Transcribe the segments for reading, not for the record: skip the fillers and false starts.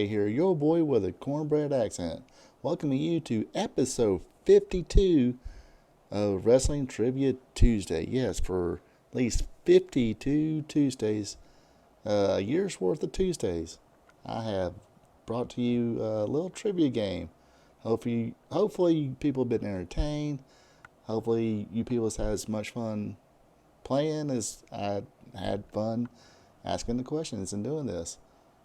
Ray here, your boy with a cornbread accent, welcoming you to episode 52 of Wrestling Trivia Tuesday. Yes, for at least 52 Tuesdays, a year's worth of Tuesdays, I have brought to you a little trivia game. Hopefully people have been entertained. Hopefully you people have had as much fun playing as I had fun asking the questions and doing this.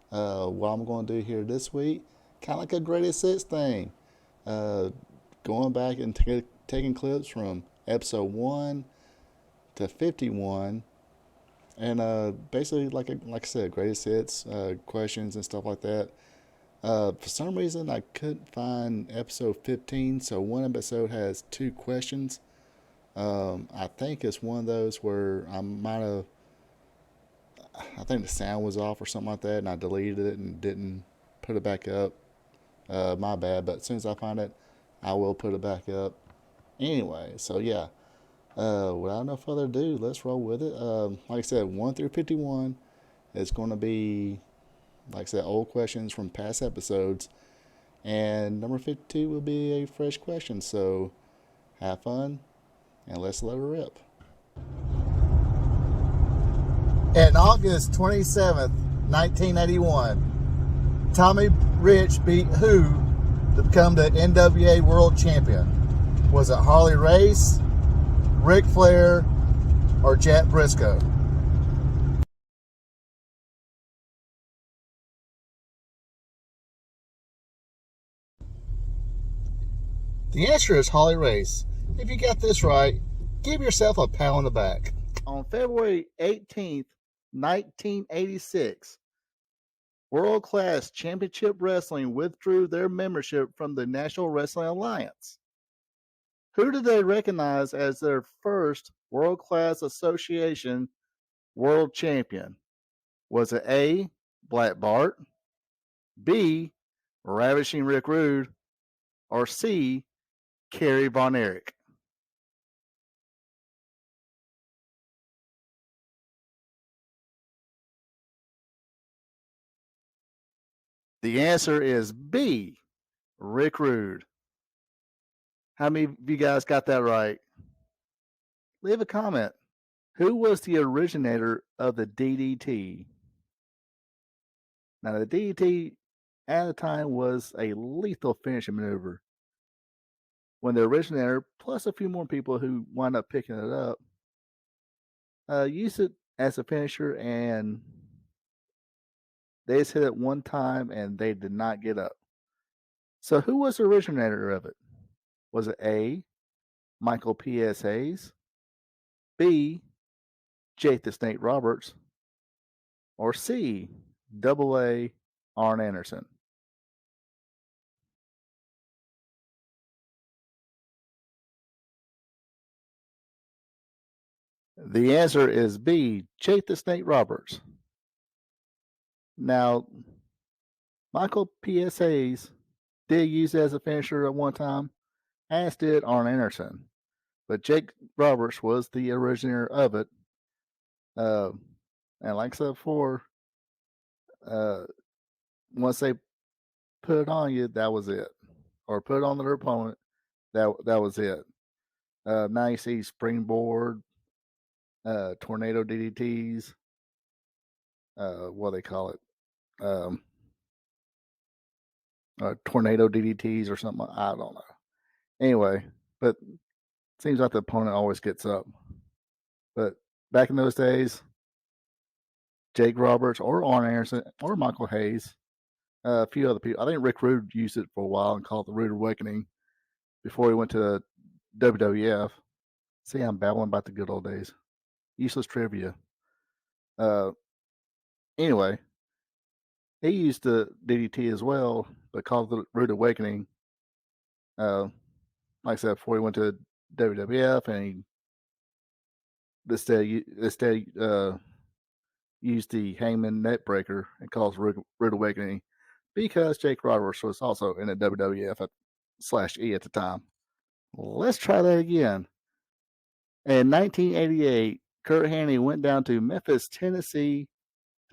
What I'm going to do here this week, kind of like a greatest hits thing. Uh, Going back and taking clips from episode 1 to 51, and basically, like I said, greatest hits, questions, and stuff like that. For some reason, I couldn't find episode 15, so one episode has two questions. I think it's one of those where I think the sound was off or something like that, and I deleted it and didn't put it back up. My bad, but as soon as I find it, I will put it back up. Anyway, so yeah, without no further ado, let's roll with it. Like I said, 1 through 51 is going to be, like I said, old questions from past episodes, and number 52 will be a fresh question. So have fun, and let's let her rip. On August 27th, 1981, Tommy Rich beat who to become the NWA World Champion? Was it Harley Race, Ric Flair, or Jack Briscoe? The answer is Harley Race. If you got this right, give yourself a pat on the back. On February 18th, 1986, World Class Championship Wrestling withdrew their membership from the National Wrestling Alliance. Who did they recognize as their first World Class Association World Champion? Was it A, Black Bart, B, Ravishing Rick Rude, or C, Kerry Von Erich? The answer is B, Rick Rude. How many of you guys got that right? Leave a comment. Who was the originator of the DDT? Now, the DDT at the time was a lethal finishing maneuver. When the originator, plus a few more people who wound up picking it up, used it as a finisher, and they just hit it one time and they did not get up. So who was the originator of it? Was it A, Michael P.S. Hayes, B, Jake the Snake Roberts, or C, Double A, Arn Anderson? The answer is B, Jake the Snake Roberts. Now, Michael P.S. Hayes did use it as a finisher at one time, as did Arn Anderson. But Jake Roberts was the originator of it. And like I said before, once they put it on you, that was it. Or put it on their opponent, that was it. Now you see springboard, tornado DDTs, what do they call it? Tornado DDTs or something. I don't know. Anyway, but it seems like the opponent always gets up. But back in those days, Jake Roberts or Arn Anderson or Michael Hayes, a few other people. I think Rick Rude used it for a while and called it the Rude Awakening before he went to WWF. See, I'm babbling about the good old days. Useless trivia. Anyway, he used the DDT as well, but called it the Rude Awakening. Like I said, before he went to WWF, and he instead used the Hangman Neckbreaker and calls Rude Awakening because Jake Roberts was also in the WWF /E at the time. Let's try that again. In 1988, Curt Hennig went down to Memphis, Tennessee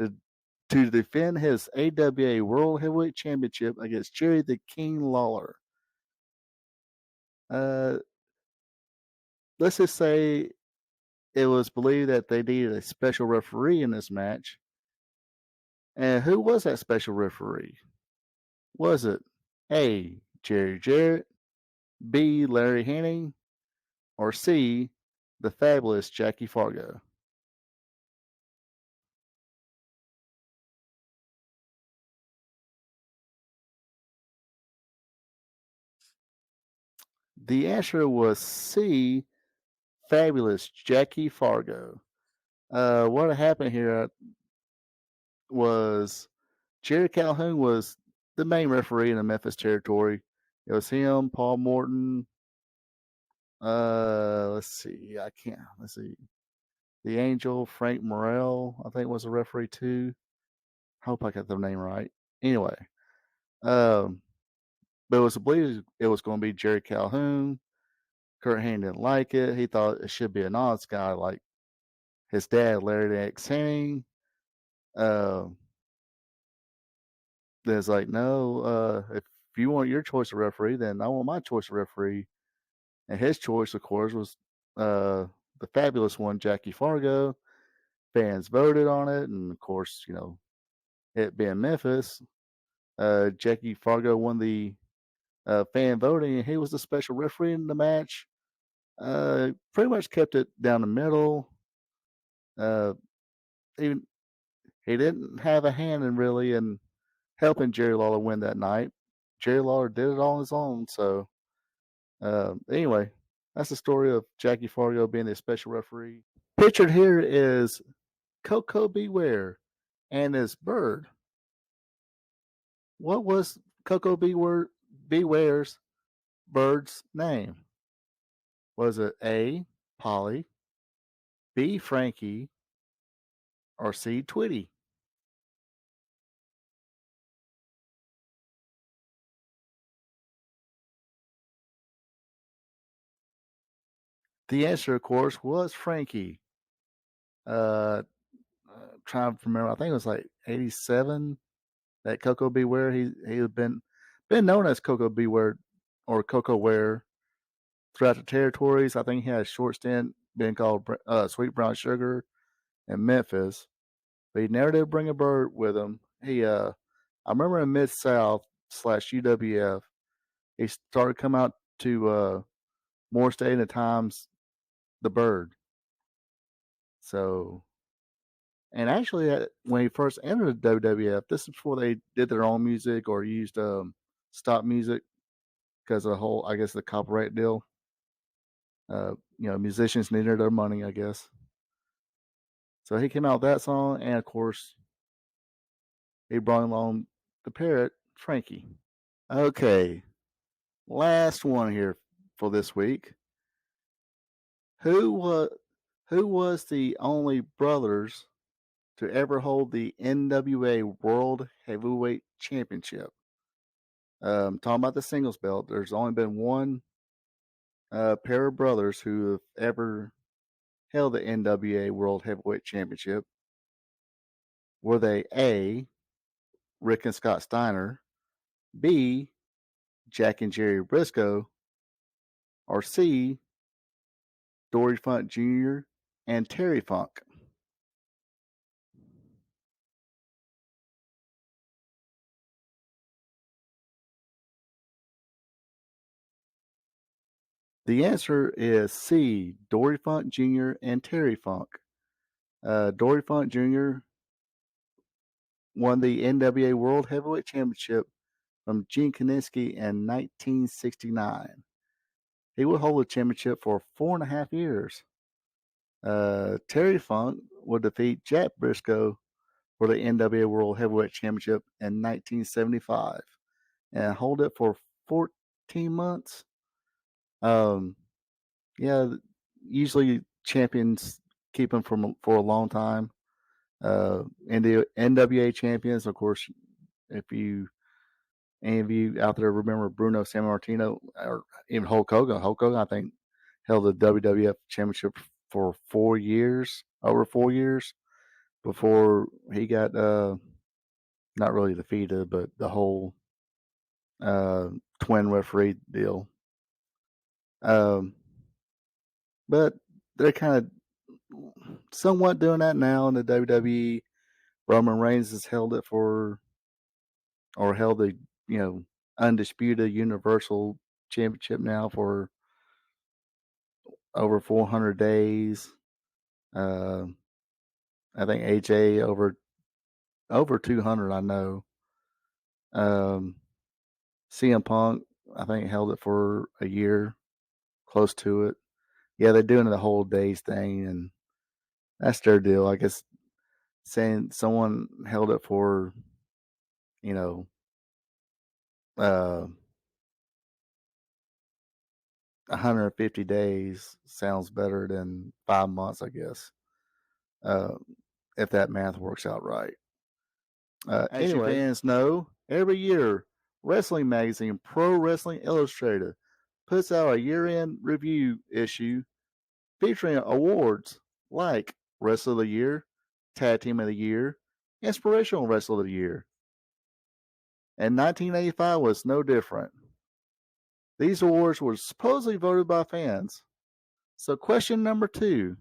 to to defend his AWA World Heavyweight Championship against Jerry the King Lawler. Let's just say it was believed that they needed a special referee in this match. And who was that special referee? Was it A, Jerry Jarrett, B, Larry Hennig, or C, the fabulous Jackie Fargo? The answer was C, fabulous Jackie Fargo. What happened here was Jerry Calhoun was the main referee in the Memphis territory. It was him, Paul Morton. Let's see. The Angel, Frank Morrell, I think was a referee too. Hope I got the name right. Anyway, but it was believed it was going to be Jerry Calhoun. Kurt Hennig didn't like it. He thought it should be an honest guy like his dad, Larry X Hennig. There's like, no, if you want your choice of referee, then I want my choice of referee. And his choice, of course, was the fabulous one, Jackie Fargo. Fans voted on it, and of course, it being Memphis, Jackie Fargo won the fan voting, and he was the special referee in the match. Pretty much kept it down the middle. Even he didn't have a hand in really in helping Jerry Lawler win that night. Jerry Lawler did it all on his own. So anyway, that's the story of Jackie Fargo being the special referee. Pictured here is Koko B. Ware and his bird. What was Koko B. Ware's bird's name? Was it A, Polly, B, Frankie, or C, Twitty? The answer, of course, was Frankie. Trying to remember, I think it was like 87 that Koko B. Ware, he had been known as Koko B. Ware or Koko Ware throughout the territories. I think he had a short stint being called Sweet Brown Sugar in Memphis, but he never did bring a bird with him. I remember in Mid South / UWF, he started coming out to More Stadium at times, the bird. So, and actually, when he first entered the WWF, this is before they did their own music or used stop music because of the whole, I guess, the copyright deal. Musicians needed their money, I guess. So he came out with that song, and of course, he brought along the parrot, Frankie. Okay, last one here for this week. Who was the only brothers to ever hold the NWA World Heavyweight Championship? Talking about the singles belt, there's only been one pair of brothers who have ever held the NWA World Heavyweight Championship. Were they A, Rick and Scott Steiner, B, Jack and Jerry Briscoe, or C, Dory Funk Jr. and Terry Funk? The answer is C, Dory Funk Jr. and Terry Funk. Dory Funk Jr. won the NWA World Heavyweight Championship from Gene Kiniski in 1969. He would hold the championship for 4.5 years. Terry Funk would defeat Jack Briscoe for the NWA World Heavyweight Championship in 1975 and hold it for 14 months. Usually champions keep them for a long time. NWA champions, of course, if any of you out there remember Bruno Sammartino or even Hulk Hogan. Hulk Hogan, I think, held the WWF Championship for over 4 years, before he got not really defeated, but the whole twin referee deal. But they're kind of somewhat doing that now in the WWE. Roman Reigns has held it for, or held the undisputed Universal Championship now for over 400 days. Uh, I think AJ over 200. I know. CM Punk, I think, held it for a year, close to it. Yeah, they're doing the whole days thing, and that's their deal. I guess saying someone held it for, you know, uh, 150 days sounds better than 5 months, I guess, uh, if that math works out right. As you fans know, every year, wrestling magazine Pro Wrestling Illustrated puts out a year-end review issue featuring awards like Wrestler of the Year, Tag Team of the Year, Inspirational Wrestler of the Year. And 1985 was no different. These awards were supposedly voted by fans. So, question number 2: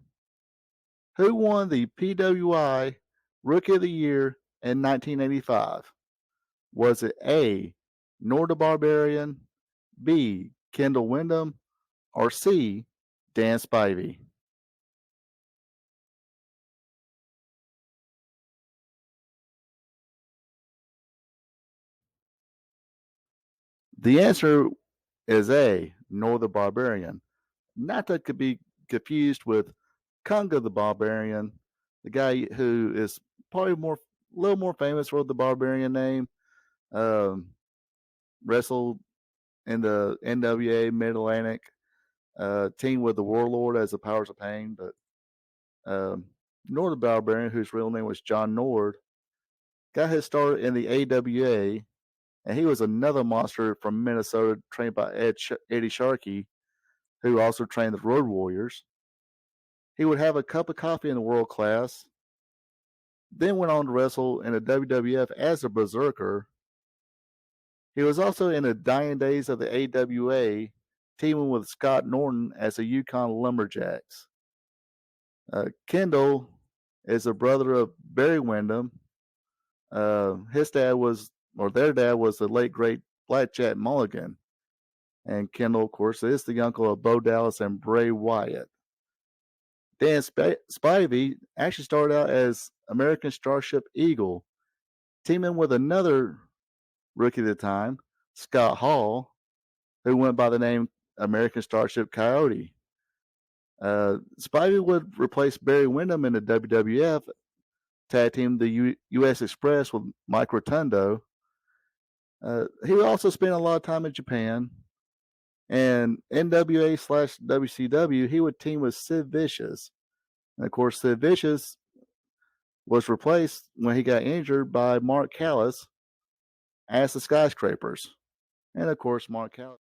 who won the PWI Rookie of the Year in 1985? Was it A, Nor the Barbarian, B, Kendall Windham, or C, Dan Spivey? The answer is A, Nor the Barbarian. Not that could be confused with Conga the Barbarian, the guy who is probably a little more famous for the Barbarian name. Wrestled in the NWA Mid Atlantic, teamed with the Warlord as the Powers of Pain. But Nord the Barbarian, whose real name was John Nord, got his start in the AWA, and he was another monster from Minnesota, trained by Eddie Sharkey, who also trained the Road Warriors. He would have a cup of coffee in the world class, then went on to wrestle in the WWF as a Berserker. He was also in the dying days of the AWA, teaming with Scott Norton as the Yukon Lumberjacks. Kendall is a brother of Barry Windham. His dad was, or their dad was the late great Blackjack Mulligan. And Kendall, of course, is the uncle of Bo Dallas and Bray Wyatt. Dan Spivey actually started out as American Starship Eagle, teaming with another rookie at the time, Scott Hall, who went by the name American Starship Coyote. Spivey would replace Barry Windham in the WWF, tag team the U.S. Express with Mike Rotundo. He would also spend a lot of time in Japan. And NWA/WCW, he would team with Sid Vicious. And of course, Sid Vicious was replaced when he got injured by Mark Callis as the Skyscrapers. And of course, Mark Callis.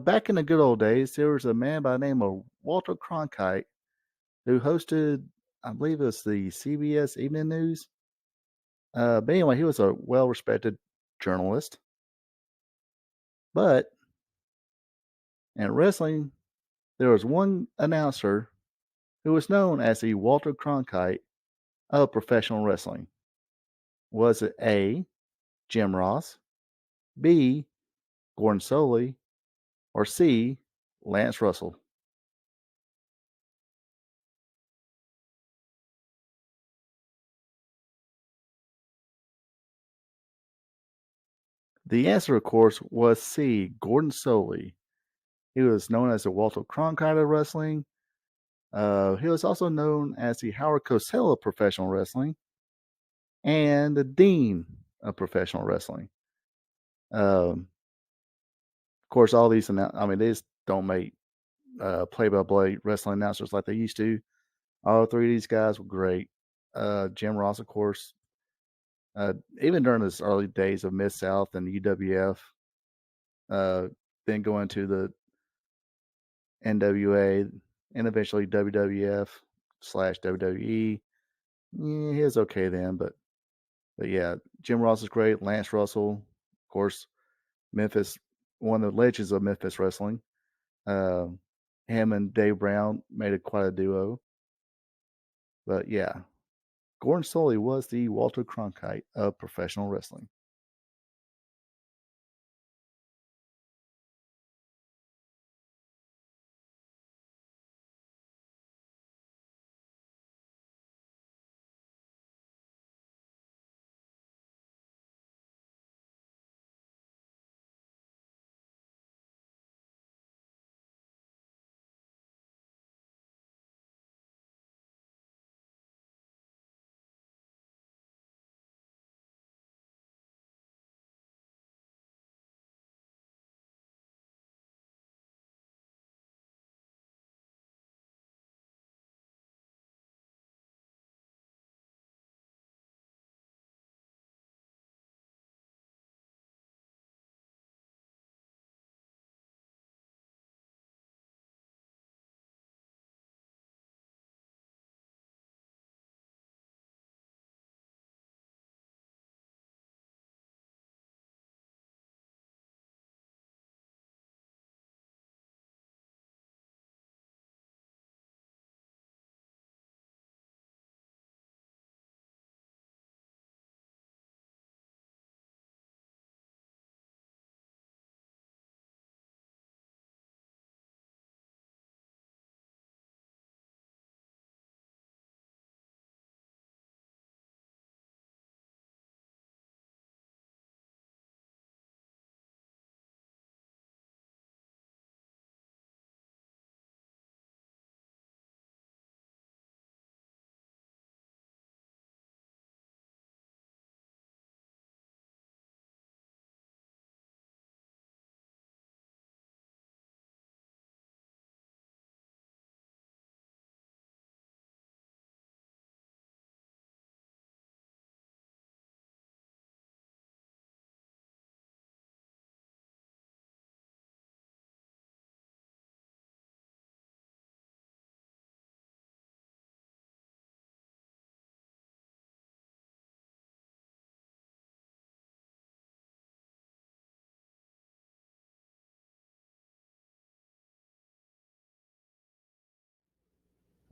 Back in the good old days, there was a man by the name of Walter Cronkite who hosted, I believe it was the CBS Evening News. But anyway, he was a well respected journalist. But in wrestling, there was one announcer who was known as the Walter Cronkite of professional wrestling. Was it A, Jim Ross, B, Gordon Solie, or C, Lance Russell? The answer, of course, was C, Gordon Solie. He was known as the Walter Cronkite of wrestling. He was also known as the Howard Cosell of professional wrestling and the Dean of professional wrestling. Of course, all these, they just don't make play-by-play wrestling announcers like they used to. All three of these guys were great. Jim Ross, of course, even during his early days of Mid South and UWF, then going to the NWA and eventually WWF/WWE. Yeah, he was okay then, but But yeah, Jim Ross is great. Lance Russell, of course, Memphis, one of the legends of Memphis wrestling. Uh, him and Dave Brown made it quite a duo. But yeah, Gordon Solie was the Walter Cronkite of professional wrestling.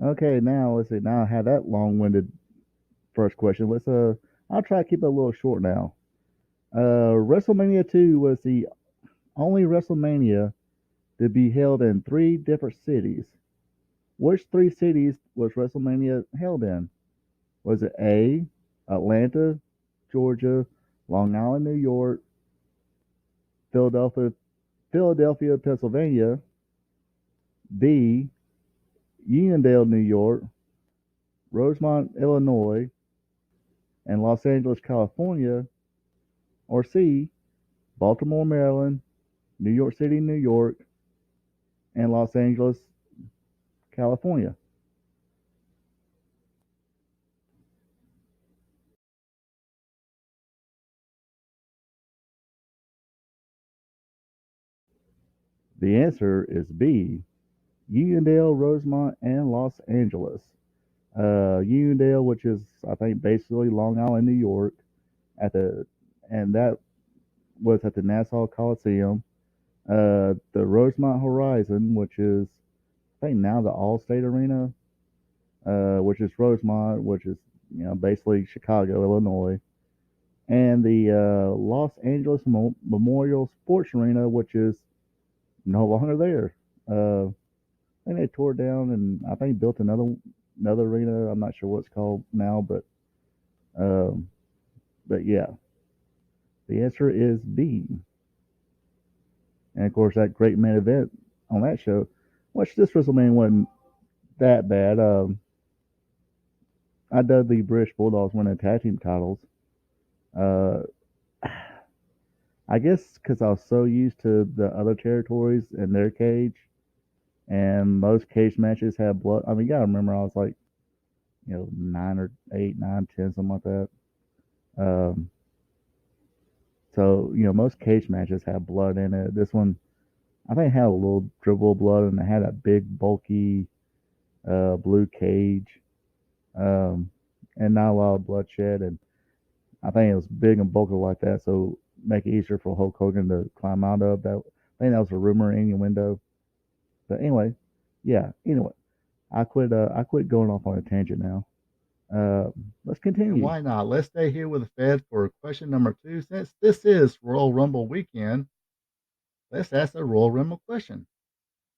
Okay, now let's see. Now I had that long-winded first question. I'll try to keep it a little short now. WrestleMania 2 was the only WrestleMania to be held in three different cities. Which three cities was WrestleMania held in? Was it A, Atlanta, Georgia, Long Island, New York, Philadelphia, Pennsylvania, B, Uniondale, New York, Rosemont, Illinois, and Los Angeles, California, or C, Baltimore, Maryland, New York City, New York, and Los Angeles, California? The answer is B, Uniondale, Rosemont, and Los Angeles. Uniondale, which is I think basically Long Island, New York, at the and that was at the Nassau Coliseum. The Rosemont Horizon, which is I think now the Allstate Arena, which is Rosemont, which is basically Chicago, Illinois, and the Los Angeles Memorial Sports Arena, which is no longer there. I think they tore it down and I think built another arena. I'm not sure what it's called now, um, but yeah, the answer is B. And of course, that great main event on that show, which this WrestleMania wasn't that bad. I dug the British Bulldogs winning tag team titles. Uh, I guess because I was so used to the other territories and their cage, and most cage matches have blood. I mean, you gotta remember, I was like, 9 or 8, 9, 10, something like that. Um, so most cage matches have blood in it. This one, I think, had a little dribble of blood, and it had a big, bulky blue cage, um, and not a lot of bloodshed. And I think it was big and bulky like that, so make it easier for Hulk Hogan to climb out of. That I think that was a rumor, innuendo. But anyway, yeah. Anyway, I quit. I quit going off on a tangent now. Uh, let's And continue. why not? Let's stay here with the Fed for question number 2. Since this is Royal Rumble weekend, let's ask the Royal Rumble question.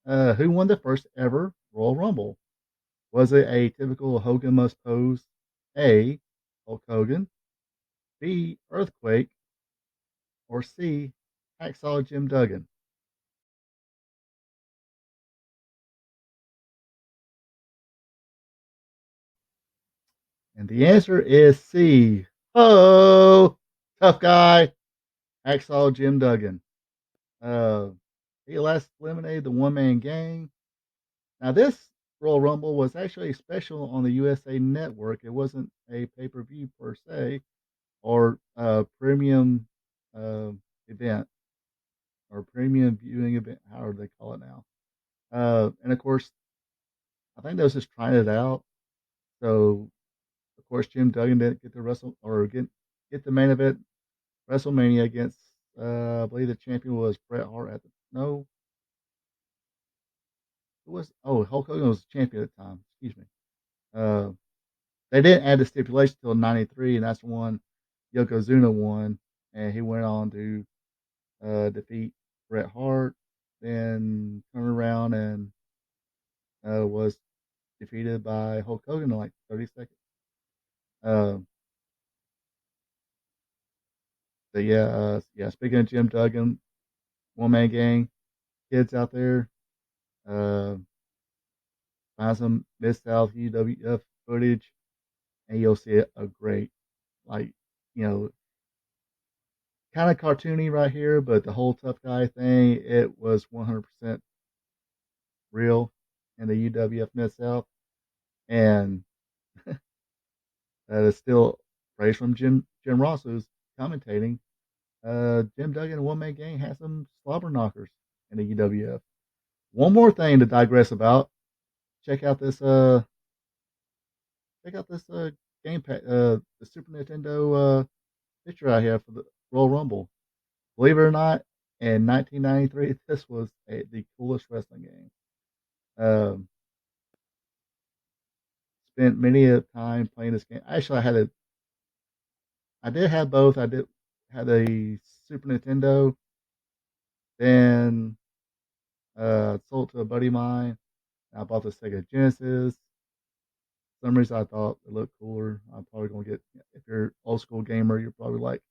Who won the first ever Royal Rumble? Was it a typical Hogan must pose? A. Hulk Hogan. B. Earthquake. Or C. Hacksaw Jim Duggan? And the answer is C. Oh, tough guy, Hacksaw Jim Duggan. Uh, he last eliminated the one man gang. Now, this Royal Rumble was actually a special on the USA Network. It wasn't a pay per view per se or a premium uh, event or premium viewing event, however they call it now. And of course, I think they was just trying it out. So, of course, Jim Duggan didn't get the wrestle or get the main event WrestleMania against, I believe the champion was Bret Hart at the, no, it was, oh, Hulk Hogan was the champion at the time. Excuse me. Uh, they didn't add the stipulation until '93, and that's the one Yokozuna won, and he went on to defeat Bret Hart, then turned around and was defeated by Hulk Hogan in like 30 seconds. Uh, but yeah. Speaking of Jim Duggan, one man gang, kids out there, uh, find some Mid South UWF footage, and you'll see a great, like, you know, kind of cartoony right here, but the whole tough guy thing, it was 100% real in the UWF Mid South, and that is still praise from Jim Ross, who's commentating. Jim Duggan and One Man Gang had some slobber knockers in the UWF. One more thing to digress about. Check out this. Check out this gamepad. The Super Nintendo picture I have for the Royal Rumble. Believe it or not, in 1993, this was the coolest wrestling game. Um, Spent many a time playing this game. Actually, I did have both. I did had a Super Nintendo, then sold to a buddy of mine. I bought the Sega Genesis. For some reason I thought it looked cooler. I'm probably gonna get, if you're an old school gamer, you're probably like,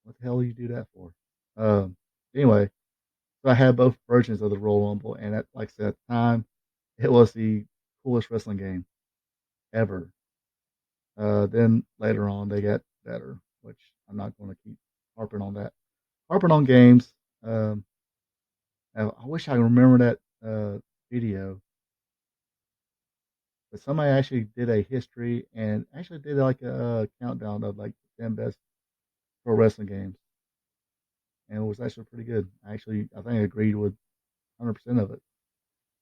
what the hell do you do that for? Um, anyway, so I had both versions of the Royal Rumble, and like I said, at the time, it was the coolest wrestling game ever. Then later on, they got better, which I'm not going to keep harping on that. Harping on games. Um, I wish I remember that video, but somebody actually did a history and actually did like a countdown of like the 10 best pro wrestling games, and it was actually pretty good. I think I agreed with 100% of it.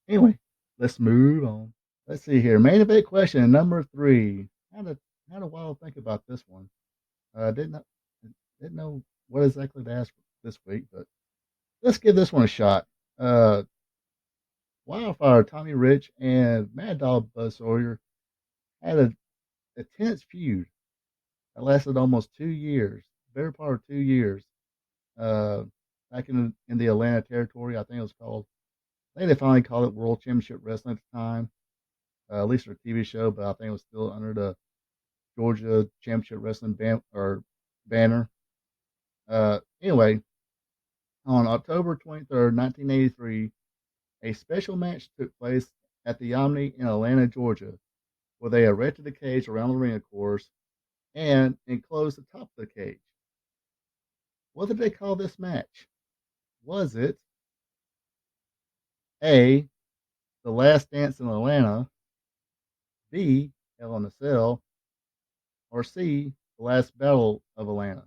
Anyway, let's move on. Let's see here. Main event question number 3. Had a while to think about this one. Didn't know, didn't know what exactly to ask this week, but let's give this one a shot. Uh, Wildfire Tommy Rich and Mad Dog Buzz Sawyer had a tense feud that lasted almost 2 years, better part of 2 years. Uh, Back in the Atlanta territory, I think it was called. I think they finally called it World Championship Wrestling at the time, at least for a TV show, but I think it was still under the Georgia Championship Wrestling banner. Anyway, on October 23rd, 1983, a special match took place at the Omni in Atlanta, Georgia, where they erected a cage around the ring, of course, and enclosed the top of the cage. What did they call this match? Was it A, The Last Dance in Atlanta, B, Hell in a Cell, or C, The Last Battle of Atlanta?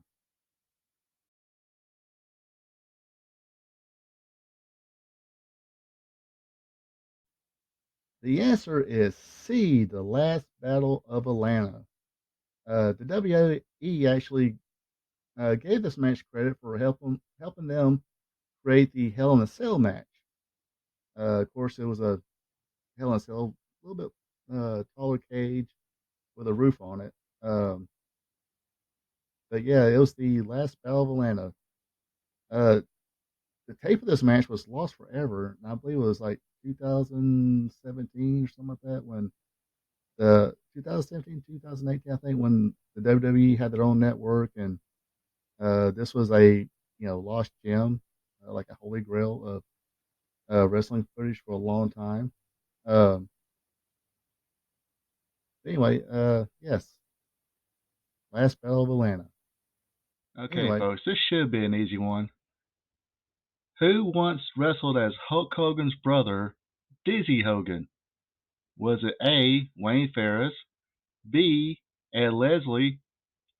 The answer is C, The Last Battle of Atlanta. The WWE actually gave this match credit for helping them create the Hell in a Cell match. Of course, it was a Hell in a Cell, a little bit taller cage with a roof on it. But yeah, it was the last Battle of Atlanta. Uh, the tape of this match was lost forever, and I believe it was like 2017 or something like that when the 2017, 2018, I think, when the WWE had their own network, and this was a lost gem, like a holy grail of wrestling footage for a long time. Um, anyway, yes, last Battle of Atlanta. Okay, Anyway, folks, this should be an easy one. Who once wrestled as Hulk Hogan's brother, Dizzy Hogan? Was it A. Wayne Ferris, B. Ed Leslie,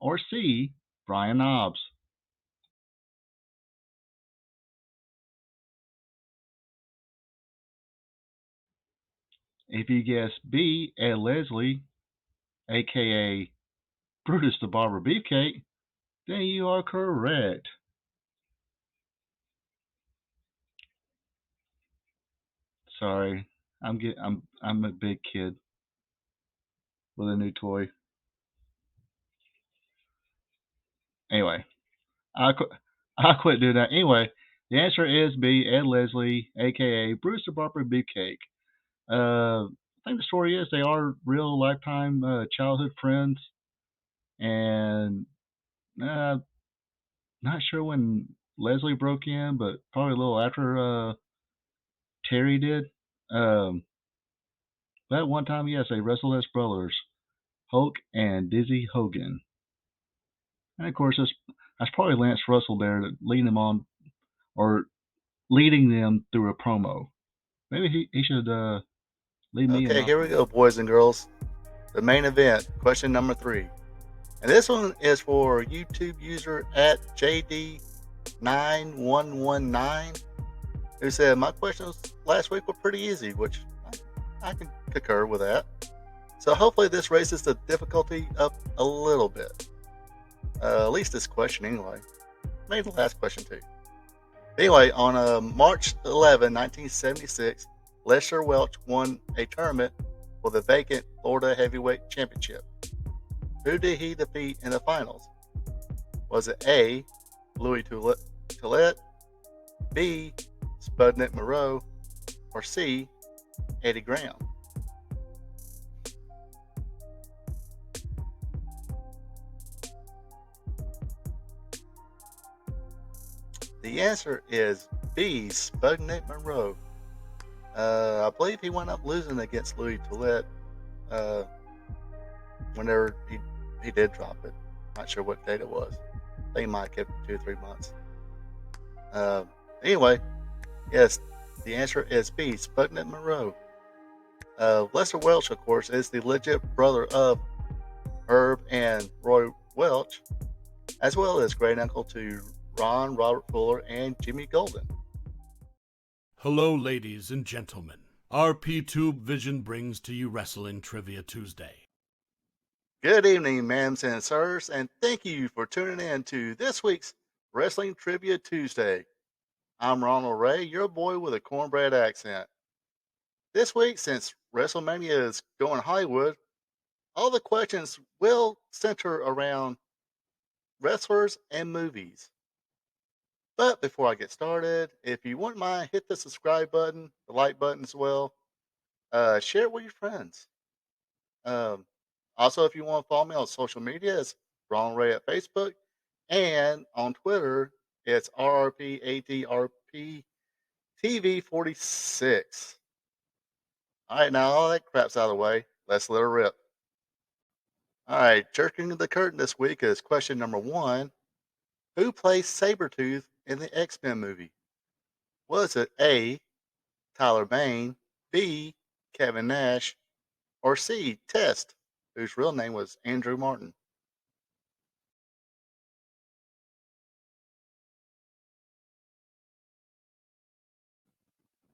or C. Brian Knobbs? If you guess B. Ed Leslie, aka Brutus the Barber Beefcake, then you are correct. Sorry, I'm a big kid with a new toy. Anyway, I qu- I quit doing that. Anyway, the answer is B. Ed Leslie, aka Bruce the Barber Beefcake. I think the story is they are real lifetime childhood friends, and uh, not sure when Leslie broke in, but probably a little after Terry did. Um, but one time, yes, they wrestled as brothers, Hulk and Dizzy Hogan. And of course, that's probably Lance Russell there leading them on, or leading them through a promo. Maybe he should lead me in okay, my here we go, boys and girls. The main event, question number 3. And this one is for YouTube user at JD9119, who said, my questions last week were pretty easy, which I can concur with that. So hopefully this raises the difficulty up a little bit. At least this question anyway. Maybe the last question too. Anyway, on March 11, 1976, Lester Welch won a tournament for the vacant Florida Heavyweight Championship. Who did he defeat in the finals? Was it A. Louis Tollett, B. Spudnik Moreau, or C. Eddie Graham? The answer is B. Spudnik Moreau. I believe he wound up losing against Louis Tollett whenever he did drop it. Not sure what date it was. I think he might have kept it 2 or 3 months. Anyway, yes, the answer is B. Spudnik Moreau. Lester Welch, of course, is the legit brother of Herb and Roy Welch, as well as great uncle to Ron, Robert Fuller, and Jimmy Golden. Hello, ladies and gentlemen. RP Tube Vision brings to you Wrestling Trivia Tuesday. Good evening, ma'ams and sirs, and thank you for tuning in to this week's Wrestling Trivia Tuesday. I'm Ronald Ray, your boy with a cornbread accent. This week, since WrestleMania is going Hollywood, all the questions will center around wrestlers and movies. But before I get started, if you wouldn't mind, hit the subscribe button, the like button as well. Share it with your friends. Um, Also, if you want to follow me on social media, it's Ronald Ray at Facebook. And on Twitter, it's RRPATRP TV46. All right, now all that crap's out of the way. Let's let her rip. All right, jerking the curtain this week is question number 1. Who plays Sabretooth in the X-Men movie? Was it A. Tyler Bane, B. Kevin Nash, or C. Test, whose real name was Andrew Martin?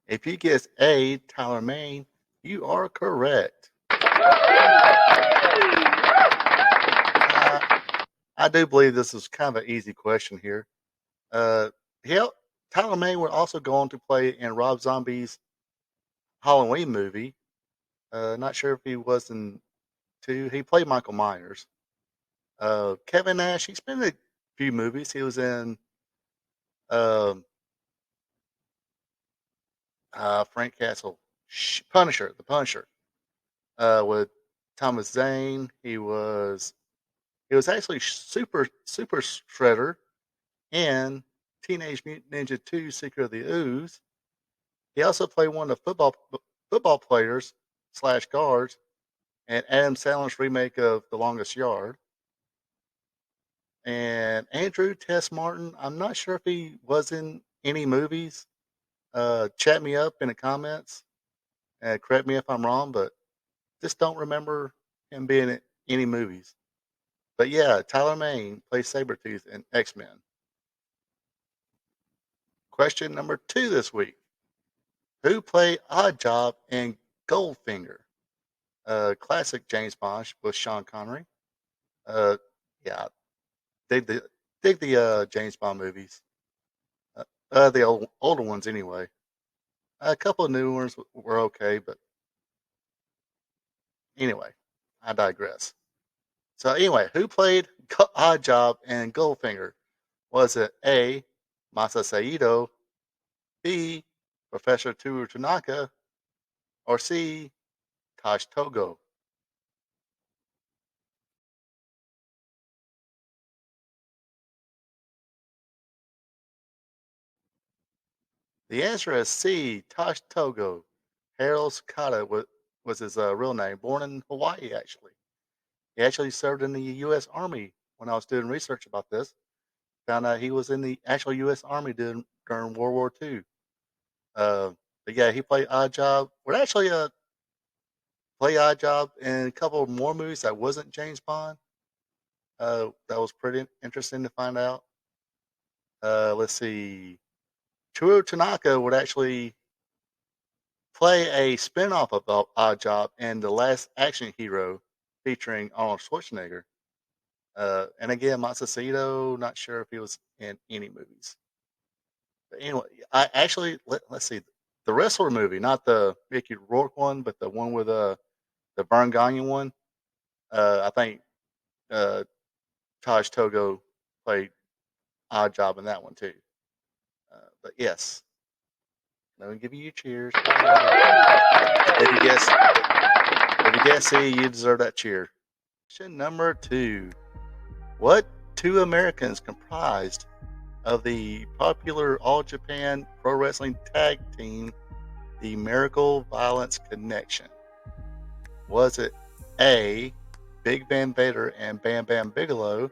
If you guess A. Tyler Bane, you are correct. All I do believe this is kind of an easy question here. Tyler May would also go on to play in Rob Zombie's Halloween movie. Not sure if he was in two. He played Michael Myers. Kevin Nash, he's been in a few movies. He was in um, Frank Castle, Punisher, the Punisher, with Thomas Zane. He was actually Super Shredder in Teenage Mutant Ninja 2: Secret of the Ooze. He also played one of the football players slash guards in Adam Sandler's remake of The Longest Yard. And Andrew Tess Martin, I'm not sure if he was in any movies. Chat me up in the comments and correct me if I'm wrong, but just don't remember him being in any movies. But yeah, Tyler Mane plays Sabretooth in X-Men. Question number 2 this week. Who played Oddjob in Goldfinger? Classic James Bond with Sean Connery. Yeah, dig the James Bond movies. The older ones anyway. A couple of new ones were okay, but anyway, I digress. So anyway, who played Oddjob in Goldfinger? Was it A, Masa Saito, B, Professor Toru Tanaka, or C, Tosh Togo? The answer is C, Tosh Togo. Harold Sakata was his real name, born in Hawaii, actually. He actually served in the U.S. Army when I was doing research about this. Found out he was in the actual U.S. Army during World War II. But yeah, he played Oddjob. Would actually play Oddjob in a couple more movies that wasn't James Bond. That was pretty interesting to find out. Let's see. Toru Tanaka would actually play a spin-off of Oddjob in The Last Action Hero featuring Arnold Schwarzenegger. And again, Matsushito, not sure if he was in any movies. But anyway, I actually, let's see. The Wrestler movie, not the Mickey Rourke one, but the one with the Vern Gagne one. I think Taj Togo played Oddjob in that one too. But yes, let me give you your cheers. If you guess C, you deserve that cheer. Question number 2: What two Americans comprised of the popular All Japan Pro Wrestling tag team, the Miracle Violence Connection? Was it A, Big Van Vader and Bam Bam Bigelow,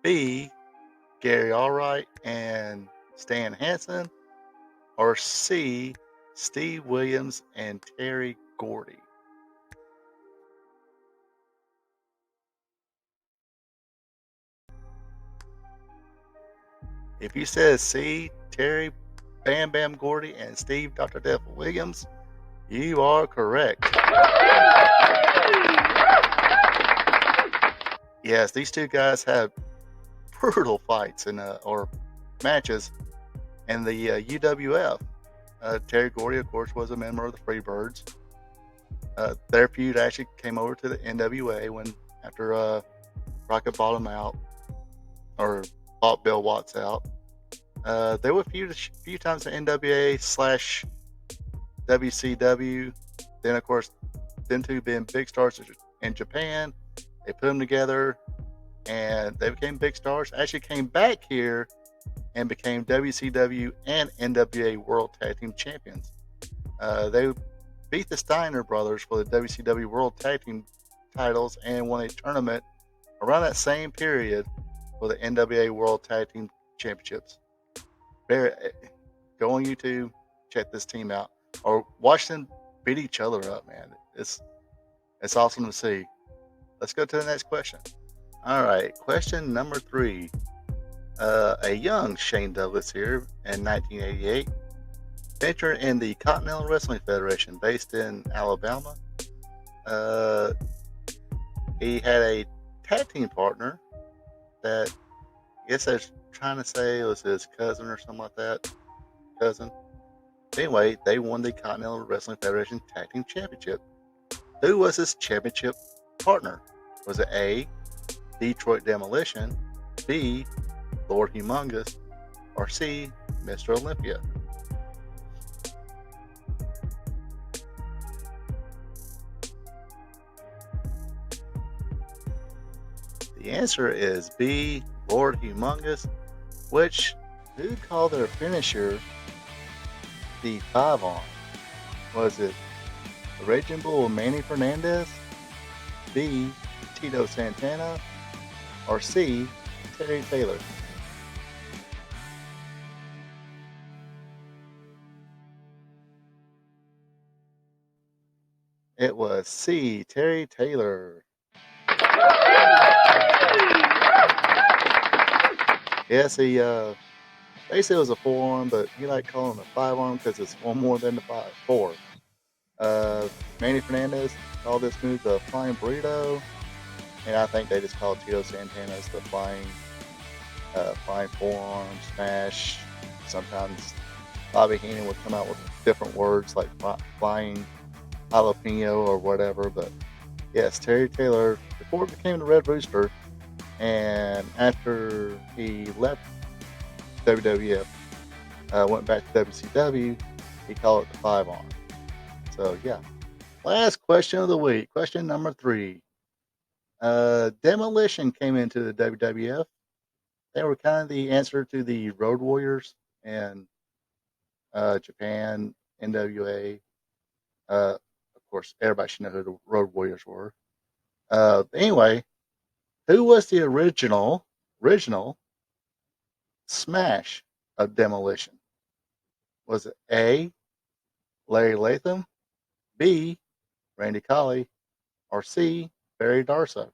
B, Gary Allwright and Stan Hansen, or C, Steve Williams and Terry Gordy? If you said C, Terry Bam Bam Gordy and Steve Dr. Death Williams, you are correct. Yes, these two guys had brutal fights or matches in the UWF. Terry Gordy, of course, was a member of the Freebirds. Their feud actually came over to the NWA after Rocket bought him out, or bought Bill Watts out. They were feud a few times in NWA / WCW. Then, of course, them two being big stars in Japan, they put them together and they became big stars. Actually came back here and became WCW and NWA World Tag Team Champions. They beat the Steiner brothers for the WCW World Tag Team titles and won a tournament around that same period for the NWA World Tag Team Championships. Go on YouTube, check this team out, or watch them beat each other up, man. It's awesome to see. Let's go to the next question. All right, question number 3. A young Shane Douglas here in 1988 ventured in the Continental Wrestling Federation based in Alabama. He had a tag team partner that. I guess they're trying to say it was his cousin or something like that. Cousin. Anyway, they won the Continental Wrestling Federation Tag Team Championship. Who was his championship partner? Was it A, Detroit Demolition, B, Lord Humongous, or C, Mr. Olympia? The answer is B, Lord Humongous, which who called their finisher the 5-arm? Was it Raging Bull Manny Fernandez, B, Tito Santana, or C, Terry Taylor? It was C, Terry Taylor. Yes, he they said it was a 4-arm, but he liked calling it a 5-arm because it's one more than the 4. Manny Fernandez called this move the Flying Burrito, and I think they just called Tito Santana's the Flying Forearm Smash. Sometimes Bobby Heenan would come out with different words like Flying Jalapeno or whatever, but yes, Terry Taylor, before it became the Red Rooster, and after he left WWF, went back to WCW, he called it the 5-arm. So yeah. Last question of the week, question number 3. Demolition came into the WWF. They were kind of the answer to the Road Warriors in Japan, NWA. Of course, everybody should know who the Road Warriors were. Anyway, who was the original Smash of Demolition? Was it A, Larry Latham, B, Randy Colley, or C, Barry Darsow?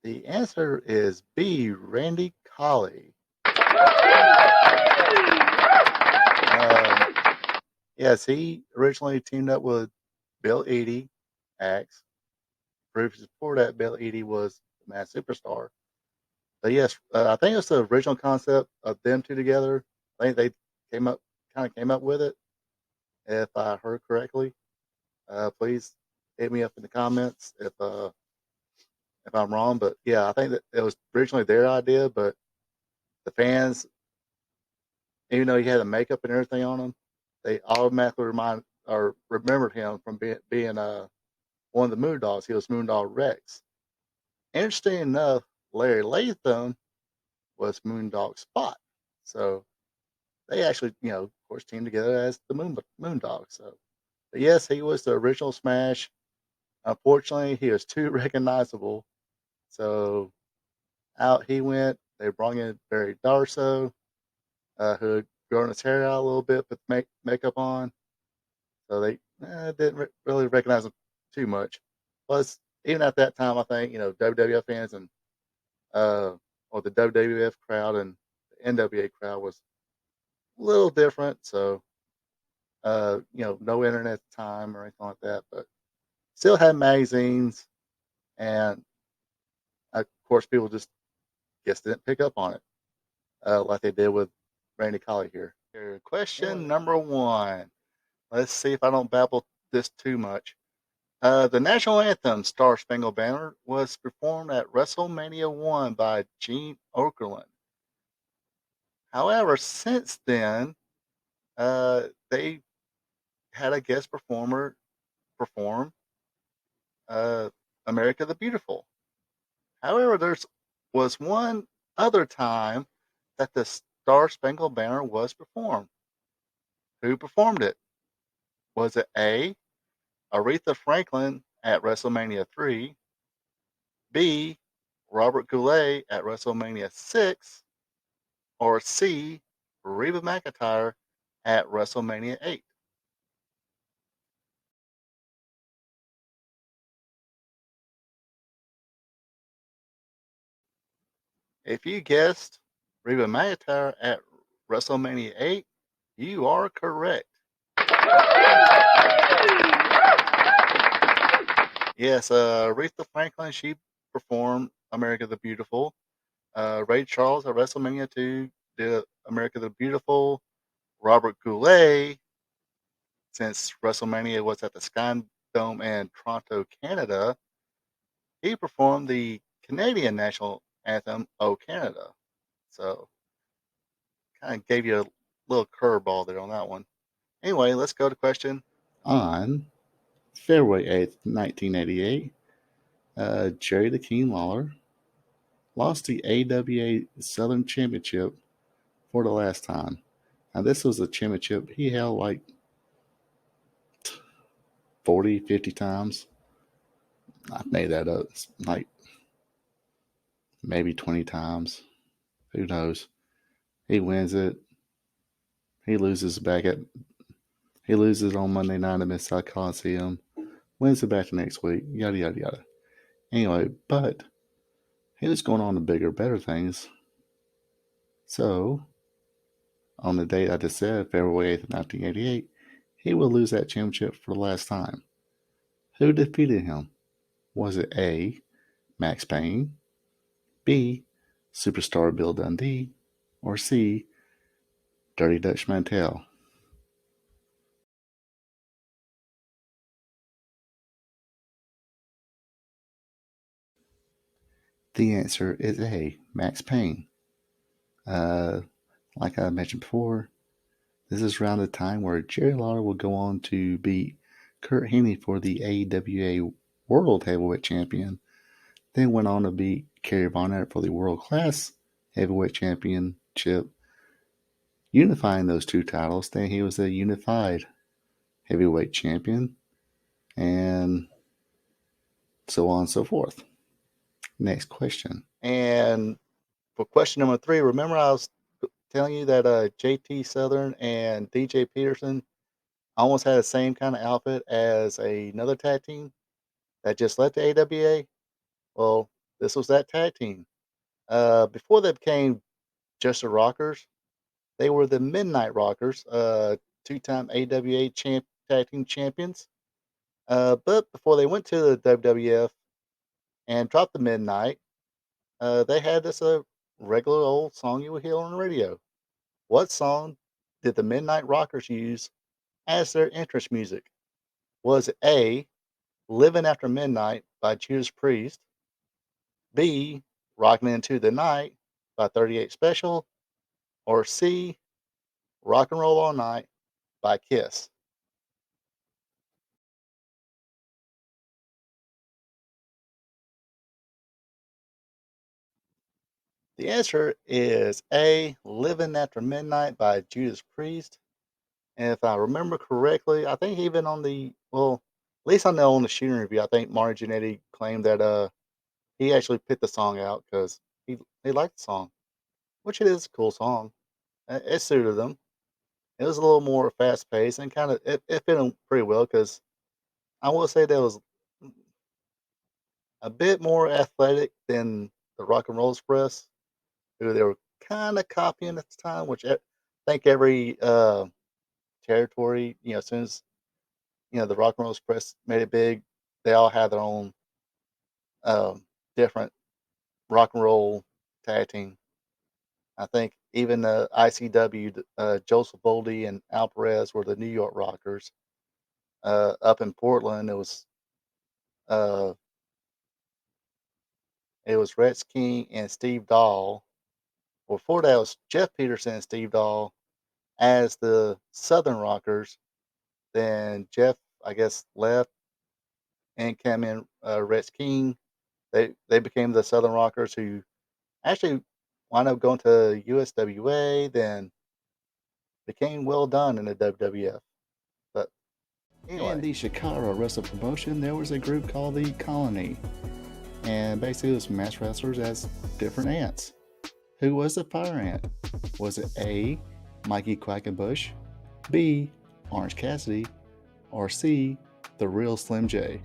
The answer is B, Randy Colley. Yes, he originally teamed up with Bill Eadie, Axe. Previously before that, Bill Eadie was the Mad Superstar. But yes, I think it's the original concept of them two together. I think they came up with it. If I heard correctly, please hit me up in the comments if I'm wrong. But yeah, I think that it was originally their idea, but the fans, even though he had the makeup and everything on him, they automatically remembered him from being one of the Moondogs. He was Moondog Rex. Interesting enough, Larry Latham was Moondog Spot. So they actually, of course, teamed together as the Moondog. So, but yes, he was the original Smash. Unfortunately, he was too recognizable. So out he went. They brought in Barry Darsow, who had grown his hair out a little bit, put makeup on. So they didn't really recognize him too much. Plus, even at that time, I think WWF fans and or the WWF crowd and the NWA crowd was a little different. So no internet time or anything like that, but still had magazines, and of course, people just didn't pick up on it like they did with Randy Colley here. Question number 1. Let's see if I don't babble this too much. The national anthem, Star Spangled Banner, was performed at WrestleMania 1 by Gene Okerlund. However, since then, they had a guest performer perform America the Beautiful. However, there was one other time that the Star Spangled Banner was performed. Who performed it? Was it A, Aretha Franklin at WrestleMania 3, B, Robert Goulet at WrestleMania 6, or C, Reba McEntire at WrestleMania 8? If you guessed Reba McEntire at WrestleMania 8, you are correct. Yes, Aretha Franklin, she performed America the Beautiful. Ray Charles at WrestleMania 2 did America the Beautiful. Robert Goulet, since WrestleMania was at the Sky Dome in Toronto, Canada, he performed the Canadian national anthem, "O Canada." So, kind of gave you a little curveball there on that one. Anyway, let's go to question. On February 8th, 1988, Jerry the King Lawler lost the AWA Southern Championship for the last time. Now, this was a championship he held like 40, 50 times. I made that up. It's like maybe 20 times. Who knows? He wins it. He loses on Monday night at Mid-South Coliseum. Wins it back the next week. Yada, yada, yada. Anyway, but he was going on to bigger, better things. So, on the date I just said, February 8th, 1988, he will lose that championship for the last time. Who defeated him? Was it A, Max Payne, B, Superstar Bill Dundee, or C, Dirty Dutch Mantel? The answer is A, Max Payne. Like I mentioned before, this is around the time where Jerry Lawler will go on to beat Kurt Hennig for the AWA World Heavyweight Champion, then went on to beat Kerry Von Erich for the World Class Heavyweight Championship, unifying those two titles. Then he was a unified heavyweight champion, and so on and so forth. Next question. And for question number 3, remember I was telling you that JT Southern and DJ Peterson almost had the same kind of outfit as another tag team that just left the AWA? Well, this was that tag team. Before they became just the Rockers, they were the Midnight Rockers, 2-time AWA tag team champions. But before they went to the WWF and dropped the Midnight, they had this regular old song you would hear on the radio. What song did the Midnight Rockers use as their entrance music? Was it A, Living After Midnight by Judas Priest, B, Rockin' Into the Night by 38 Special, or C, Rock and Roll All Night by Kiss? The answer is A, Living After Midnight by Judas Priest. And if I remember correctly, I think even on at least I know on the shooting review, I think Marty Jannetty claimed that he actually picked the song out because he liked the song, which it is a cool song. It suited them. It was a little more fast paced and kind of it fit them pretty well because I will say that was a bit more athletic than the Rock and Roll Express, who they were kind of copying at the time, which I think every territory, as soon as the Rock and Roll Express made it big, they all had their own different rock and roll tag team. I think even the ICW, Joseph Boldy and Al Perez were the New York Rockers. Up in Portland, uh, it was Rex King and Steve Dahl. Before that, it was Jeff Peterson and Steve Dahl as the Southern Rockers. Then Jeff, I guess, left and came in Rex King. They became the Southern Rockers, who actually wound up going to USWA, then became well done in the WWF. But anyway, In the Chicago wrestling promotion, there was a group called the Colony, and basically it was masked wrestlers as different ants. Who was the fire ant? Was it A, Mikey Quackenbush, B, Orange Cassidy, or C, the real Slim J?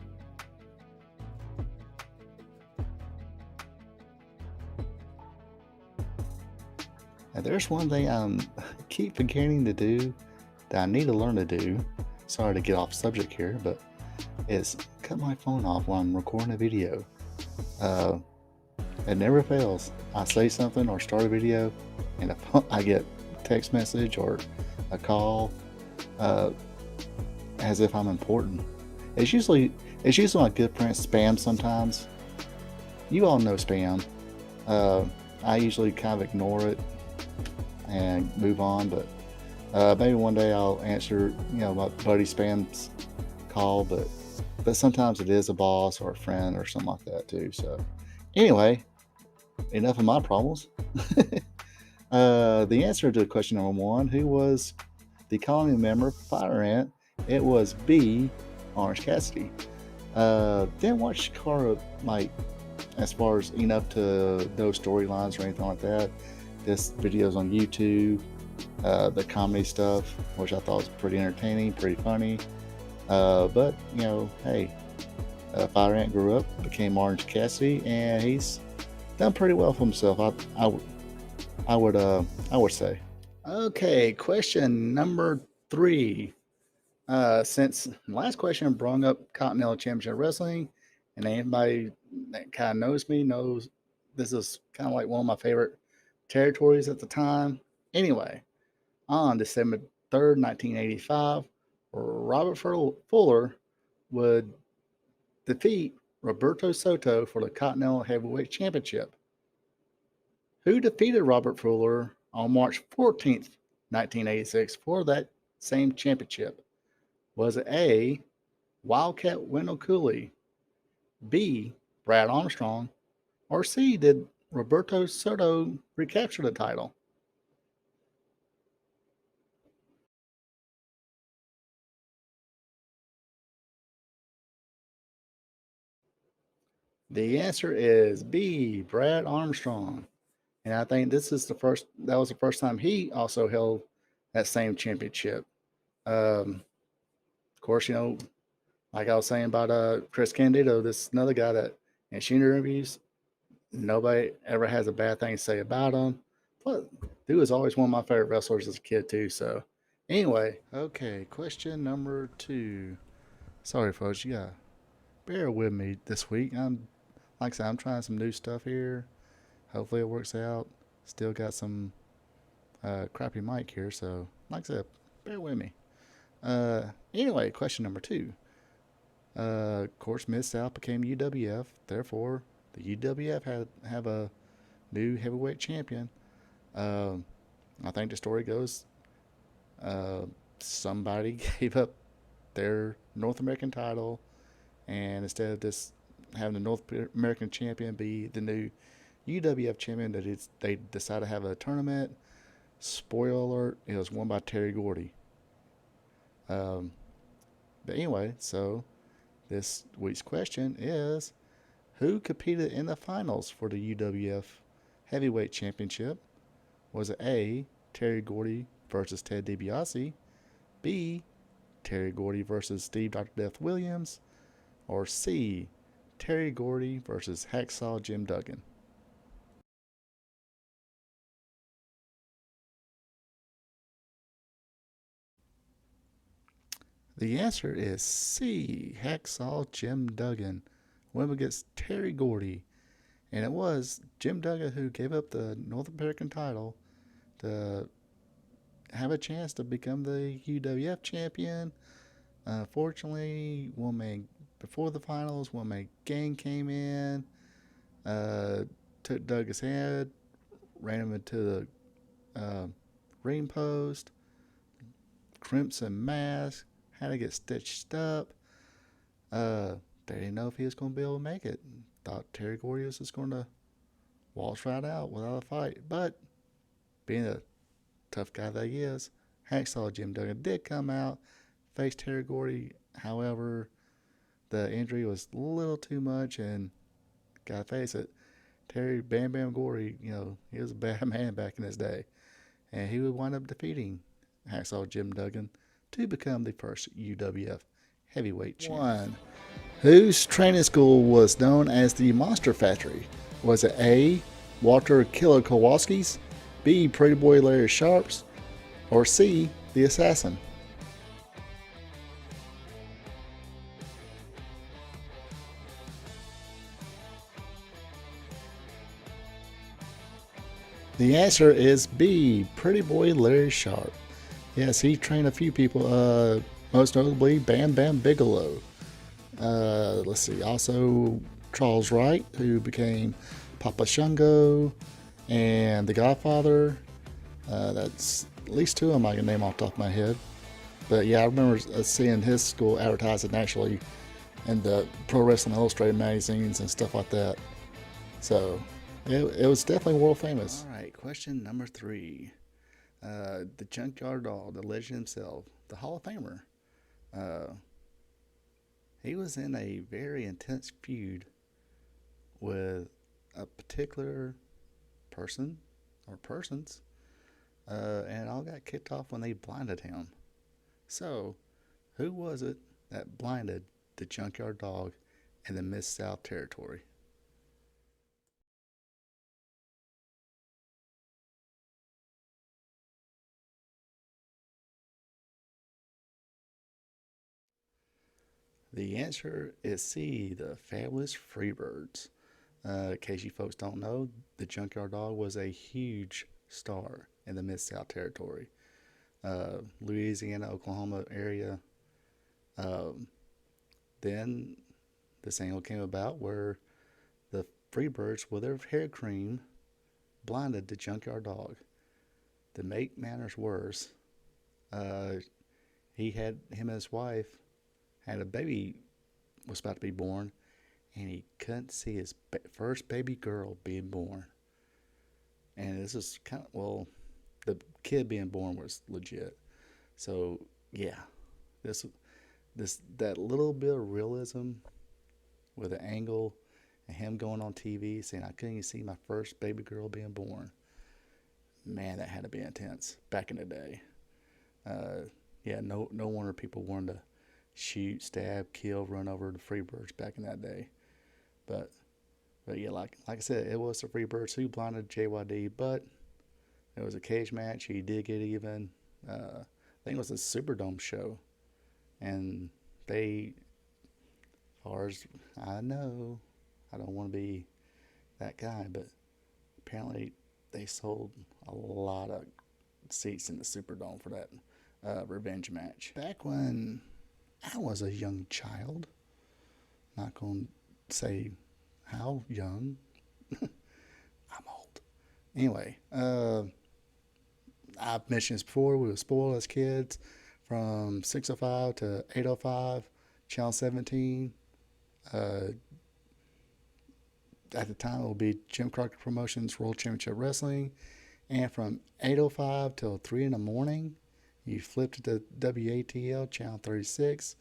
Now, there's one thing I keep forgetting to do that I need to learn to do, sorry to get off subject here, but is cut my phone off while I'm recording a video. It never fails. I say something or start a video, and if I get a text message or a call, as if I'm important. It's usually my good friend spam sometimes. You all know spam. I usually kind of ignore it and move on, but maybe one day I'll answer, my buddy spam's call, but sometimes it is a boss or a friend or something like that too. So anyway, enough of my problems. The answer to question number 1, who was the Colony member Fire Ant? It was B, Orange Cassidy. Didn't watch Chikara as far as enough to those storylines or anything like that. This video's on YouTube, the comedy stuff, which I thought was pretty entertaining, pretty funny. But hey, Fire Ant grew up, became Orange Cassidy, and he's done pretty well for himself. I would say. Okay, question number 3. Since the last question brought up Continental Championship Wrestling, and anybody that kind of knows me knows this is kind of like one of my favorite territories at the time. Anyway, on December 3rd, 1985, Robert Fuller would defeat Roberto Soto for the Continental Heavyweight Championship. Who defeated Robert Fuller on March 14th, 1986 for that same championship? Was it A, Wildcat Wendell Cooley, B, Brad Armstrong, or C, did Roberto Soto recapture the title? The answer is B, Brad Armstrong. And I think that was the first time he also held that same championship. Of course, like I was saying about Chris Candido, this is another guy that in shoot interviews, nobody ever has a bad thing to say about him. But dude was always one of my favorite wrestlers as a kid too. So anyway, okay, question number 2. Sorry, folks, you gotta bear with me this week. Like I said, I'm trying some new stuff here. Hopefully it works out. Still got some crappy mic here, so like I said, bear with me. Anyway, question number 2. Of course, Mid-South became UWF. Therefore, the UWF have a new heavyweight champion. I think the story goes, somebody gave up their North American title, and instead of just having the North American champion be the new UWF champion, they decided to have a tournament. Spoiler alert, it was won by Terry Gordy. But anyway, so this week's question is, who competed in the finals for the UWF Heavyweight Championship? Was it A, Terry Gordy versus Ted DiBiase, B, Terry Gordy versus Steve Dr. Death Williams, or C, Terry Gordy versus Hacksaw Jim Duggan? The answer is C, Hacksaw Jim Duggan went against Terry Gordy. And it was Jim Duggan who gave up the North American title to have a chance to become the UWF champion. Fortunately, before the finals, one man gang came in, took Duggan's head, ran him into the ring post, crimson mask, had to get stitched up. They didn't know if he was going to be able to make it. Thought Terry Gordy was just going to waltz right out without a fight. But being a tough guy that he is, Hacksaw Jim Duggan did come out, face Terry Gordy. However, the injury was a little too much, and gotta face it, Terry Bam Bam Gordy, he was a bad man back in his day, and he would wind up defeating Hacksaw Jim Duggan to become the first UWF heavyweight champion. Whose training school was known as the Monster Factory? Was it A, Walter Killer Kowalski's, B, Pretty Boy Larry Sharp's, or C, the Assassin? The answer is B, Pretty Boy Larry Sharp. Yes, he trained a few people, most notably Bam Bam Bigelow. Let's see, also Charles Wright, who became Papa Shango, and The Godfather. That's at least two of them I can name off the top of my head. But yeah, I remember seeing his school advertising actually in the Pro Wrestling Illustrated magazines and stuff like that. So it was definitely world famous. All right, question number 3. The Junkyard Dog, the legend himself, the Hall of Famer. He was in a very intense feud with a particular person or persons, and it all got kicked off when they blinded him. So, who was it that blinded the Junkyard Dog in the Mid-South Territory? The answer is C, the Fabulous Freebirds. In case you folks don't know, the Junkyard Dog was a huge star in the Mid-South Territory. Louisiana, Oklahoma area. Then this angle came about where the Freebirds, with their hair cream, blinded the Junkyard Dog. To make matters worse, him and his wife had a baby was about to be born, and he couldn't see his first baby girl being born. And this is kind of, well, the kid being born was legit. So yeah, that little bit of realism with the angle and him going on TV saying I couldn't even see my first baby girl being born. Man, that had to be intense back in the day. Yeah, no wonder people wanted to shoot, stab, kill, run over the Freebirds back in that day. But yeah, like I said, it was the Freebirds who blinded JYD, but it was a cage match. He did get even. I think it was a Superdome show, and they, as far as I know, I don't want to be that guy, but apparently they sold a lot of seats in the Superdome for that revenge match. Back when I was a young child, not going to say how young, I'm old. Anyway, I've mentioned this before, we were spoiled as kids from 6:05 to 8:05, Channel 17. At the time, it would be Jim Crockett Promotions World Championship Wrestling. And from 8:05 till 3 in the morning, you flipped to WATL, Channel 36,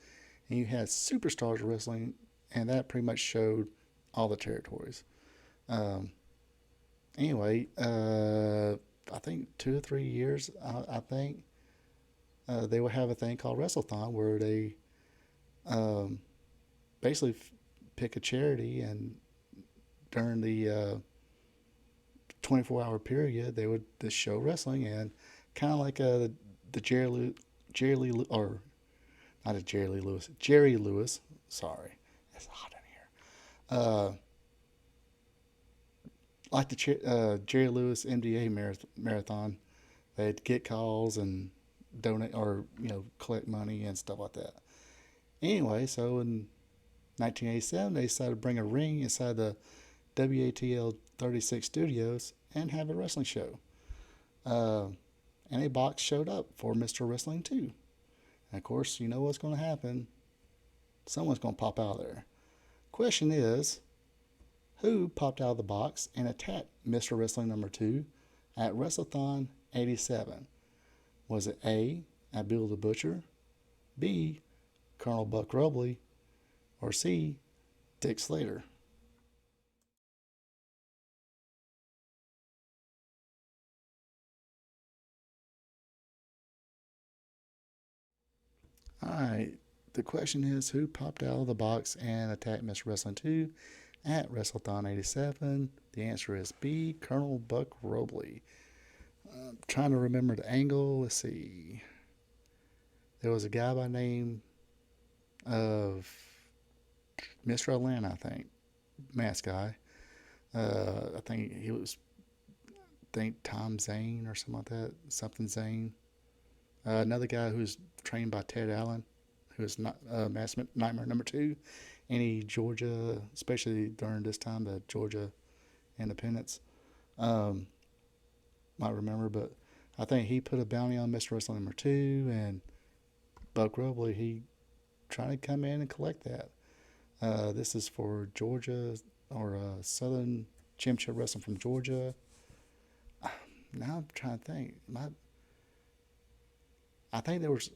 and you had Superstars Wrestling, and that pretty much showed all the territories. Anyway, I think 2 or 3 years, I think, they would have a thing called WrestleThon where they basically pick a charity, and during the 24-hour period, they would just show wrestling, and kind of like the Jerry Lewis. Sorry, it's hot in here. Like the Jerry Lewis MDA marathon, they'd get calls and donate or collect money and stuff like that. Anyway, so in 1987, they decided to bring a ring inside the WATL 36 studios and have a wrestling show. And a box showed up for Mr. Wrestling 2. And of course, you know what's going to happen. Someone's going to pop out of there. Question is, who popped out of the box and attacked Mr. Wrestling number 2 at WrestleThon 87? Was it A, Abdul the Butcher, B, Colonel Buck Rubley, or C, Dick Slater? All right, the question is, who popped out of the box and attacked Mr. Wrestling 2 at WrestleThon 87? The answer is B, Colonel Buck Rubley. I'm trying to remember the angle. Let's see. There was a guy by name of Mr. Atlanta, I think. Mask guy. I think think Tom Zane or something like that. Something Zane. Another guy who's trained by Ted Allen, who is not Mass Nightmare number 2. Any Georgia, especially during this time, the Georgia independence, um, might remember. But I think he put a bounty on Mr. Wrestling number 2, and Buck Robley, he trying to come in and collect that. This is for Georgia or Southern Championship Wrestling from Georgia. Now I'm trying to think. I think there was.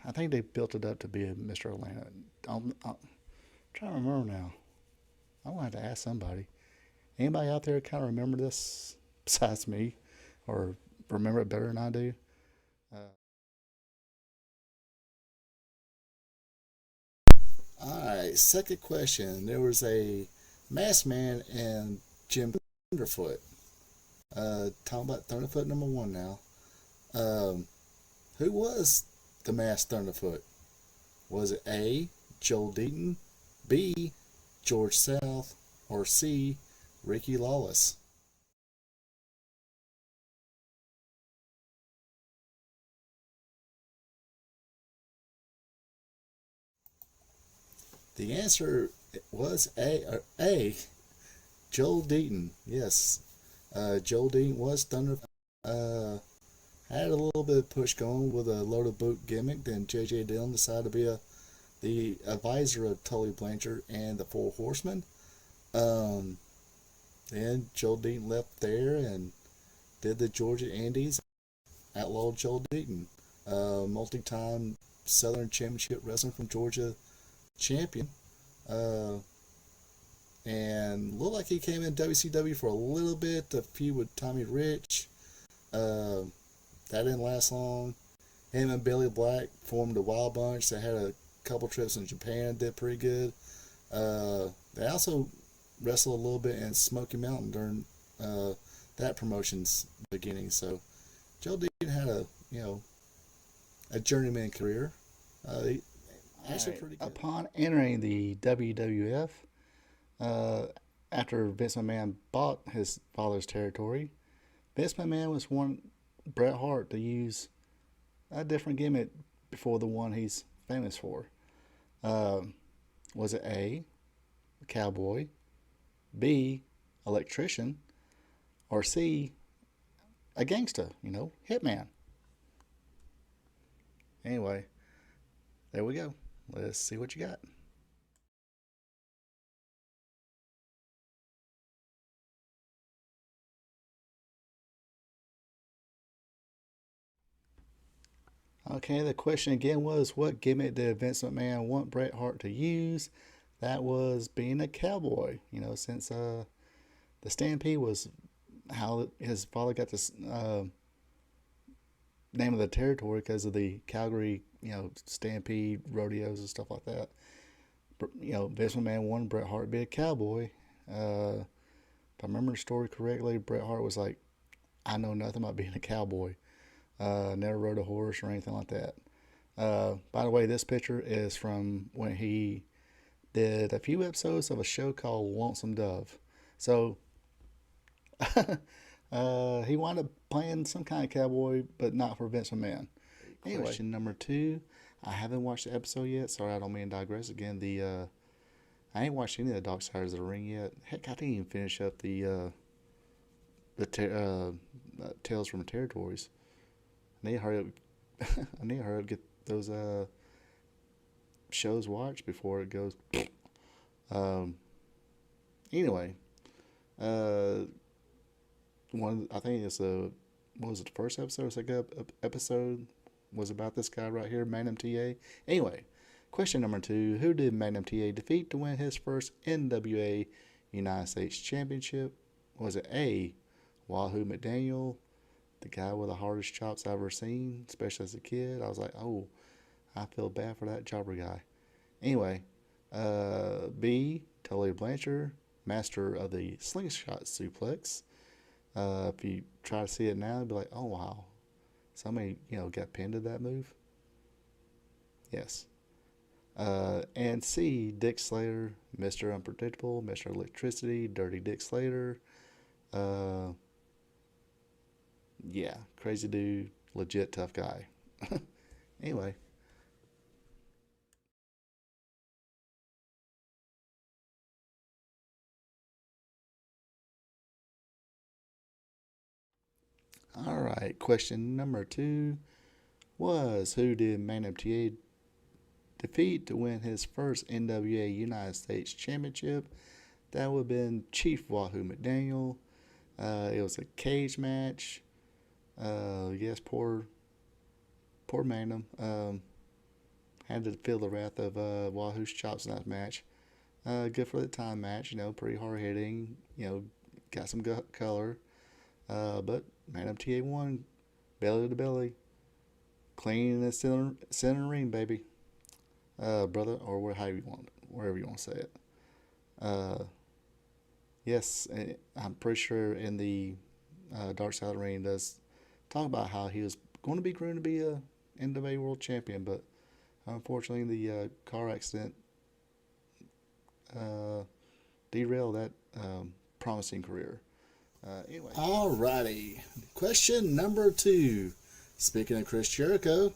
I think they built it up to be a Mr. Atlanta. I'm trying to remember now. I'm gonna have to ask somebody. Anybody out there kind of remember this besides me, or remember it better than I do? Uh, all right. Second question. There was a Masked Man and Jim Thunderfoot. Talking about Thunderfoot number 1 now. Who was the Masked Thunderfoot? Was it A, Joel Deaton, B, George South, or C, Ricky Lawless? The answer was A, Joel Deaton. Yes, Joel Deaton was Thunder. Had a little bit of push going with a loaded boot gimmick. Then J.J. Dillon decided to be the advisor of Tully Blanchard and the Four Horsemen. Then Joel Deaton left there and did the Georgia Indies. Outlawed Joel Deaton, multi-time Southern Championship Wrestling from Georgia champion. And looked like he came in WCW for a little bit, a feud with Tommy Rich. That didn't last long. Him and Billy Black formed a Wild Bunch that had a couple trips in Japan, did pretty good. They also wrestled a little bit in Smoky Mountain during that promotion's beginning. So Joe Dean had a journeyman career. Actually pretty good. Upon entering the WWF, after Vince McMahon bought his father's territory, Vince McMahon was one Bret Hart to use a different gimmick before the one he's famous for. Was it A, cowboy, B, electrician, or C, a gangster, hitman? Anyway, there we go. Let's see what you got. Okay, the question again was, what gimmick did Vince McMahon want Bret Hart to use? That was being a cowboy. Since the Stampede was how his father got this name of the territory because of the Calgary, Stampede rodeos and stuff like that. Vince McMahon wanted Bret Hart to be a cowboy. If I remember the story correctly, Bret Hart was like, I know nothing about being a cowboy. Never rode a horse or anything like that. By the way, this picture is from when he did a few episodes of a show called Lonesome Dove. So he wound up playing some kind of cowboy, but not for Vince McMahon. Anyway, question number 2. I haven't watched the episode yet. Sorry, I don't mean to digress again. I ain't watched any of the Dark Sides of the Ring yet. Heck, I didn't even finish up the Tales from the Territories. I need to hurry up. I need to hurry up get those shows watched before it goes. Anyway, I think it's what was it, the first episode or second episode was about this guy right here, Magnum TA. Anyway, question number 2: who did Magnum TA defeat to win his first NWA United States Championship? Was it A, Wahoo McDaniel, the guy with the hardest chops I've ever seen, especially as a kid? I was like, oh, I feel bad for that jobber guy. Anyway, B, Tully Blanchard, master of the slingshot suplex. If you try to see it now, you'd be like, oh, wow. Somebody, got pinned to that move. Yes. And C, Dick Slater, Mr. Unpredictable, Mr. Electricity, Dirty Dick Slater. Yeah, crazy dude, legit tough guy. Anyway. All right, question number 2 was who did Magnum TA defeat to win his first NWA United States Championship? That would have been Chief Wahoo McDaniel. It was a cage match. Yes, poor Magnum. Had to feel the wrath of Wahoo's chops in that match. Good for the time match, pretty hard hitting, got some color. But Magnum TA won, belly to belly, clean in the center ring, baby. Brother, or wherever you want to say it. Yes, I'm pretty sure in the Dark Side of the Ring does talk about how he was going to be groomed to be a NWA World Champion, but unfortunately the car accident derailed that promising career. Anyway. Alrighty. Question number 2. Speaking of Chris Jericho,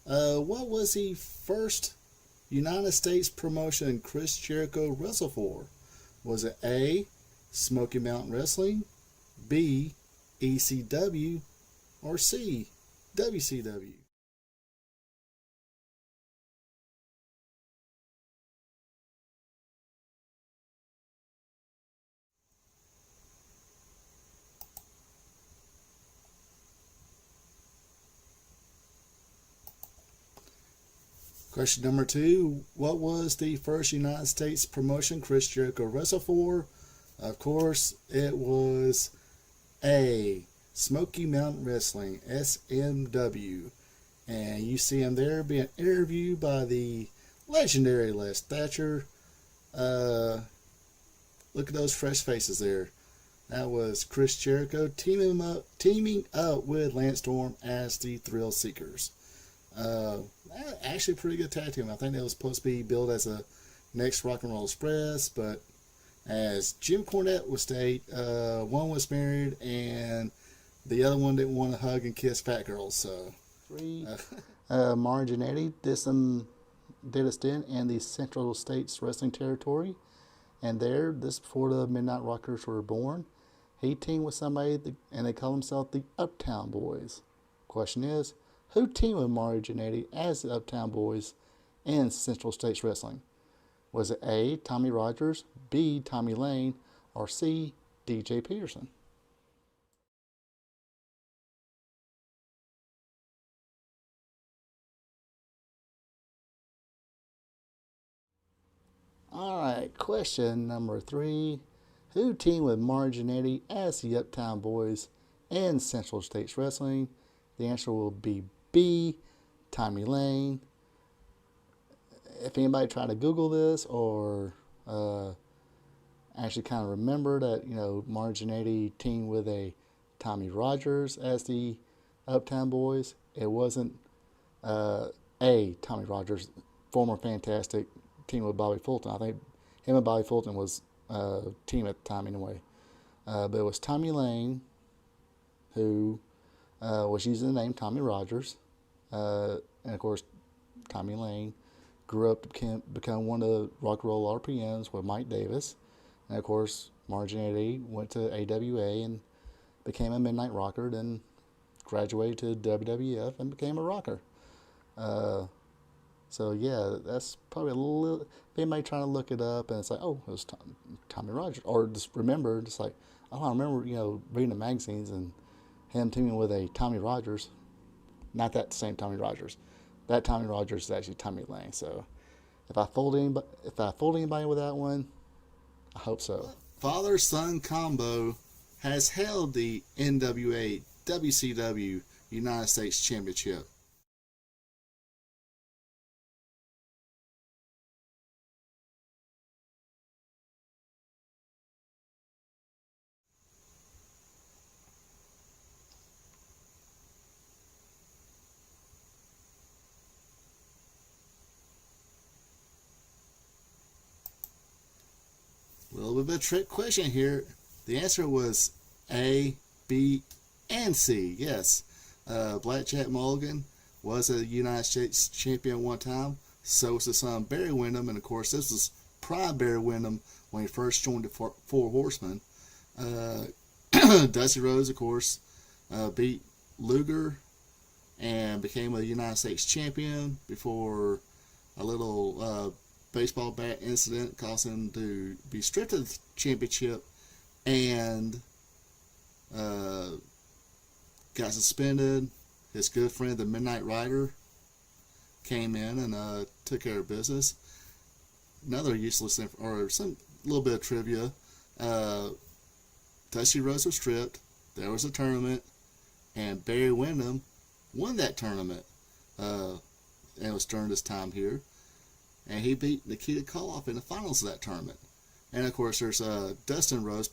what was the first United States promotion Chris Jericho wrestled for? Was it A, Smoky Mountain Wrestling, B, ECW, or C, WCW? Question number 2. What was the first United States promotion Chris Jericho wrestled for? Of course, it was A, Smoky Mountain Wrestling, SMW. And you see him there being interviewed by the legendary Les Thatcher. Look at those fresh faces there. That was Chris Jericho teaming up with Lance Storm as the Thrill Seekers. Actually, pretty good tag team. I think they was supposed to be billed as a next Rock and Roll Express, but as Jim Cornette would state, one was married and the other one didn't want to hug and kiss fat girls. So, Marge and Eddie did a stint in the Central States Wrestling Territory, and this before the Midnight Rockers were born. He teamed with somebody, and they call themselves the Uptown Boys. Question is, who teamed with Marge and Eddie as the Uptown Boys in Central States Wrestling? Was it A, Tommy Rogers, B, Tommy Lane, or C, DJ Peterson? Alright, question number 3. Who teamed with Marge and Eddie as the Uptown Boys in Central States Wrestling? The answer will be B, Tommy Lane. If anybody tried to Google this or actually kind of remember that, Marge and Eddie teamed with a Tommy Rogers as the Uptown Boys, it wasn't A, Tommy Rogers, former Fantastic, team with Bobby Fulton. I think him and Bobby Fulton was team at the time anyway. But it was Tommy Lane who was using the name Tommy Rogers. And of course, Tommy Lane grew up to become one of the rock and roll RPMs with Mike Davis. And of course, Marge and Eddie went to AWA and became a Midnight Rocker, then graduated to WWF and became a rocker. So yeah, that's probably a little. If anybody trying to look it up and it's like, oh, it was Tommy Rogers, or just remember, just like, oh, I remember, reading the magazines and him teaming with a Tommy Rogers. Not that same Tommy Rogers. That Tommy Rogers is actually Tommy Lane. So if I fooled anybody with that one, I hope so. Father-son combo has held the NWA WCW United States Championship. A little bit of a trick question here. The answer was A, B, And C, yes. Blackjack Mulligan was a United States champion one time. So was his son Barry Windham. And of course, this was prime Barry Windham when he first joined the Four Horsemen. Dusty Rhodes, of course, beat Luger and became a United States champion before a little baseball bat incident caused him to be stripped of the championship and got suspended. His good friend, the Midnight Rider, came in and took care of business. Another useless or some little bit of trivia. Dusty Rhodes was stripped. There was a tournament, and Barry Windham won that tournament. And it was during this time here, and he beat Nikita Koloff in the finals of that tournament. And of course, there's Dustin Rhodes,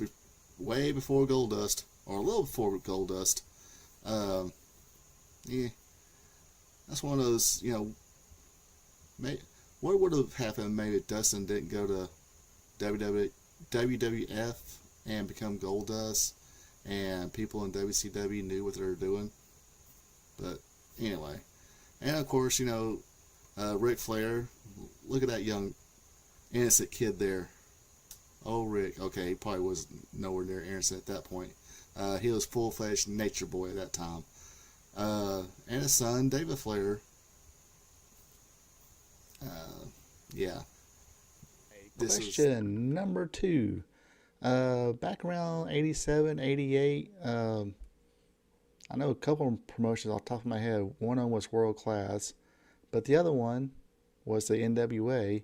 way before Goldust, or a little before Goldust. Yeah, that's one of those, what would have happened maybe if Dustin didn't go to WWF and become Goldust, and people in WCW knew what they were doing. But anyway, and of course, Ric Flair. Look at that young, innocent kid there. Oh, Rick. Okay, he probably was nowhere near innocent at that point. He was full-fledged nature boy at that time. And his son, David Flair. Yeah. Question number 2. Back around 87, 88, I know a couple of promotions off the top of my head. One of them was World Class, but the other one was the NWA.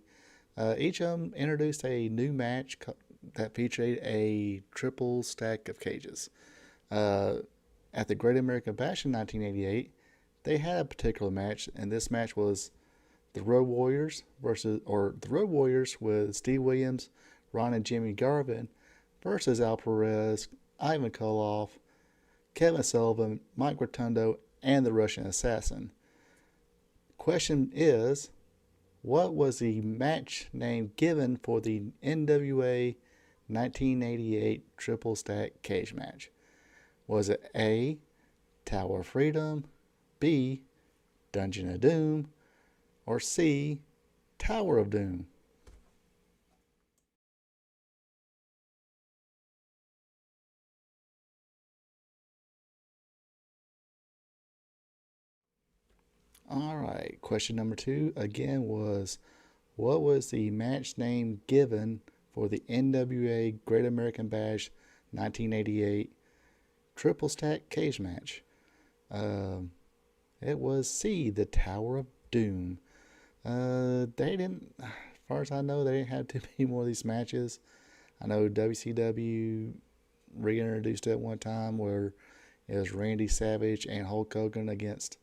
Each of them introduced a new match that featured a triple stack of cages. At the Great American Bash in 1988, they had a particular match, and this match was the Road Warriors with Steve Williams, Ron and Jimmy Garvin versus Al Perez, Ivan Koloff, Kevin Sullivan, Mike Rotundo, and the Russian Assassin. Question is, what was the match name given for the NWA 1988 triple stack cage match? Was it A, Tower of Freedom, B, Dungeon of Doom, or C, Tower of Doom? All right, question number 2 again was, what was the match name given for the NWA Great American Bash 1988 triple stack cage match? It was C, the Tower of Doom. They didn't, as far as I know, they didn't have too many more of these matches. I know WCW reintroduced it one time where it was Randy Savage and Hulk Hogan against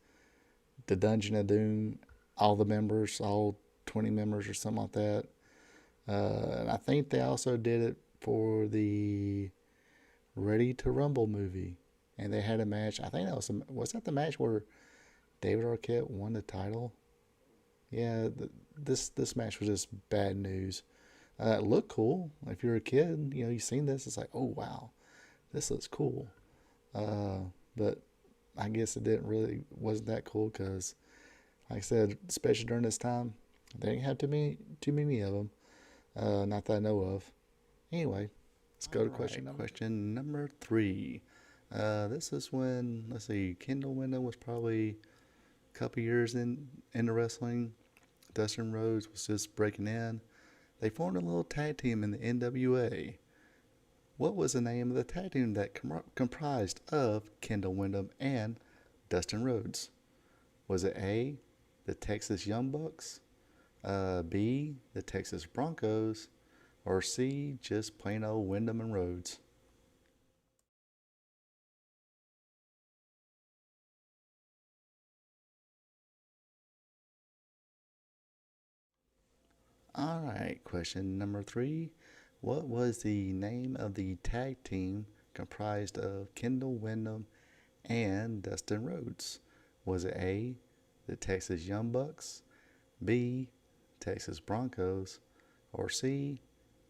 the Dungeon of Doom, all the members, all 20 members or something like that. And I think they also did it for the Ready to Rumble movie. And they had a match. I think that was that the match where David Arquette won the title? Yeah, this match was just bad news. It looked cool. If you're a kid, you've seen this. It's like, oh, wow, this looks cool. But I guess it wasn't that cool because, like I said, especially during this time, they didn't have too many of them. Not that I know of. Anyway, let's go to question number 3. This is when, let's see, Kendall Windham was probably a couple years into wrestling. Dustin Rhodes was just breaking in. They formed a little tag team in the NWA. What was the name of the tag team that comprised of Kendall Windham and Dustin Rhodes? Was it A, the Texas Young Bucks, B, the Texas Broncos, or C, just plain old Windham and Rhodes? All right, question number 3. What was the name of the tag team comprised of Kendall Windham and Dustin Rhodes? Was it A, the Texas Young Bucks, B, Texas Broncos, or C,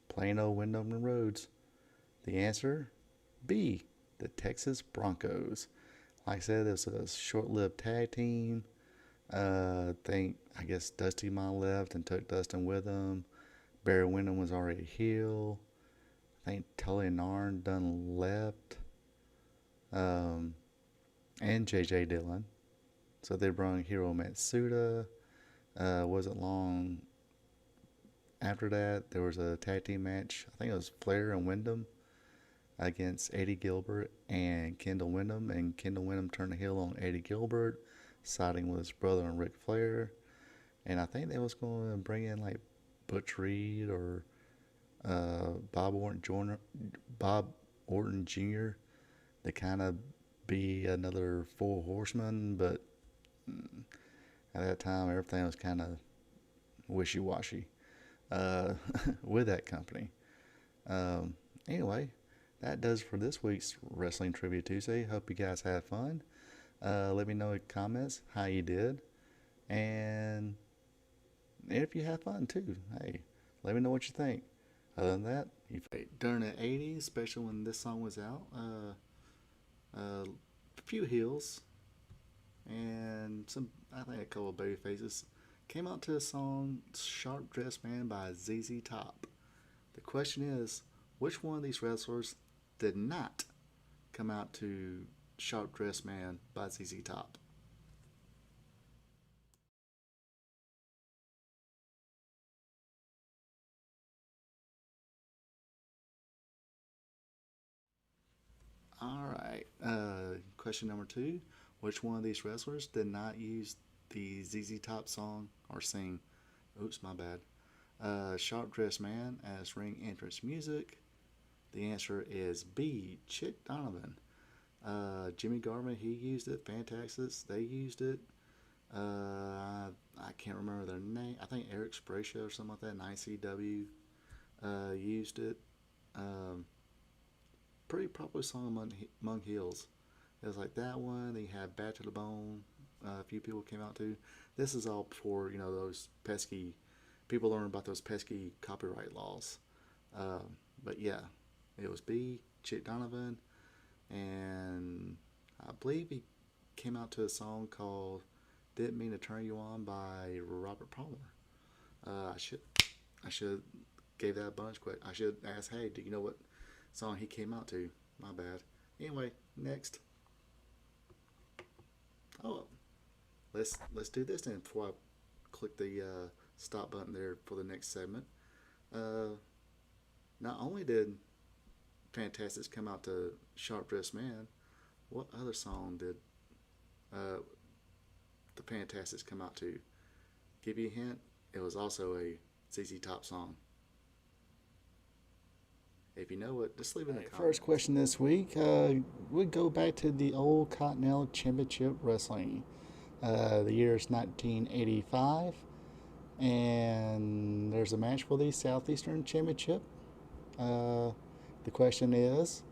plain old Windham and Rhodes? The answer, B, the Texas Broncos. Like I said, it was a short-lived tag team. I guess Dusty Mine left and took Dustin with him. Barry Windham was already heel. I think Tully Narn done left. And J.J. Dillon. So they brought Hiro Matsuda. Wasn't long after that, there was a tag team match. I think it was Flair and Wyndham against Eddie Gilbert and Kendall Windham. And Kendall Windham turned the heel on Eddie Gilbert, siding with his brother and Ric Flair. And I think they was going to bring in like Butch Reed or Bob Orton Jr. to kind of be another Four Horseman, but at that time everything was kind of wishy-washy with that company. Anyway, that does for this week's Wrestling Trivia Tuesday. Hope you guys had fun. Let me know in the comments how you did, and if you had fun too, hey, let me know what you think. Other than that, during the 80s, especially when this song was out, a few heels and I think a couple of baby faces came out to the song Sharp Dressed Man by ZZ Top. The question is, which one of these wrestlers did not come out to Sharp Dressed Man by ZZ Top? Alright, question number 2. Which one of these wrestlers did not use the ZZ Top song or sing, oops, my bad, Sharp Dressed Man as ring entrance music? The answer is B, Chick Donovan. Jimmy Garvin, he used it. Fantastics, they used it. I can't remember their name. I think Eric Spracia or something like that in ICW used it. Pretty popular song among heels. It was like that one. They had Bad to the Bone. A few people came out too. This is all before, those pesky people learn about those pesky copyright laws. But yeah, it was B, Chick Donovan, and I believe he came out to a song called "Didn't Mean to Turn You On" by Robert Palmer. I should gave that a bunch quick. I should ask, hey, do you know what song he came out to? My bad. Anyway, next. Oh, let's do this then before I click the stop button there for the next segment. Not only did Fantastics come out to Sharp Dressed Man, what other song did the Fantastics come out to? Give you a hint, it was also a ZZ Top song. If you know it, just leave it in the comments. First question this week, we go back to the old Continental Championship Wrestling. The year is 1985, and there's a match for the Southeastern Championship. The question is,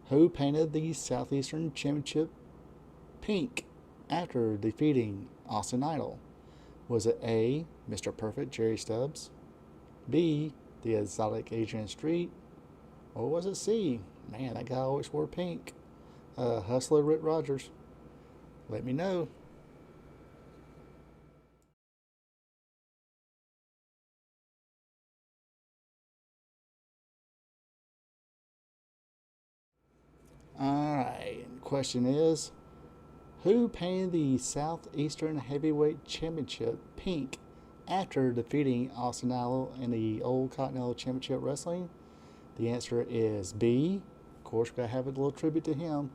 who painted the Southeastern Championship pink after defeating Austin Idol? Was it A, Mr. Perfect Jerry Stubbs, B, the Exotic Adrian Street, or was it C, man, that guy always wore pink, Hustler Rick Rogers? Let me know. Alright, question is, who painted the Southeastern Heavyweight Championship pink after defeating Austin Idol in the old Continental Championship Wrestling? The answer is B. Of course, we gotta have a little tribute to him.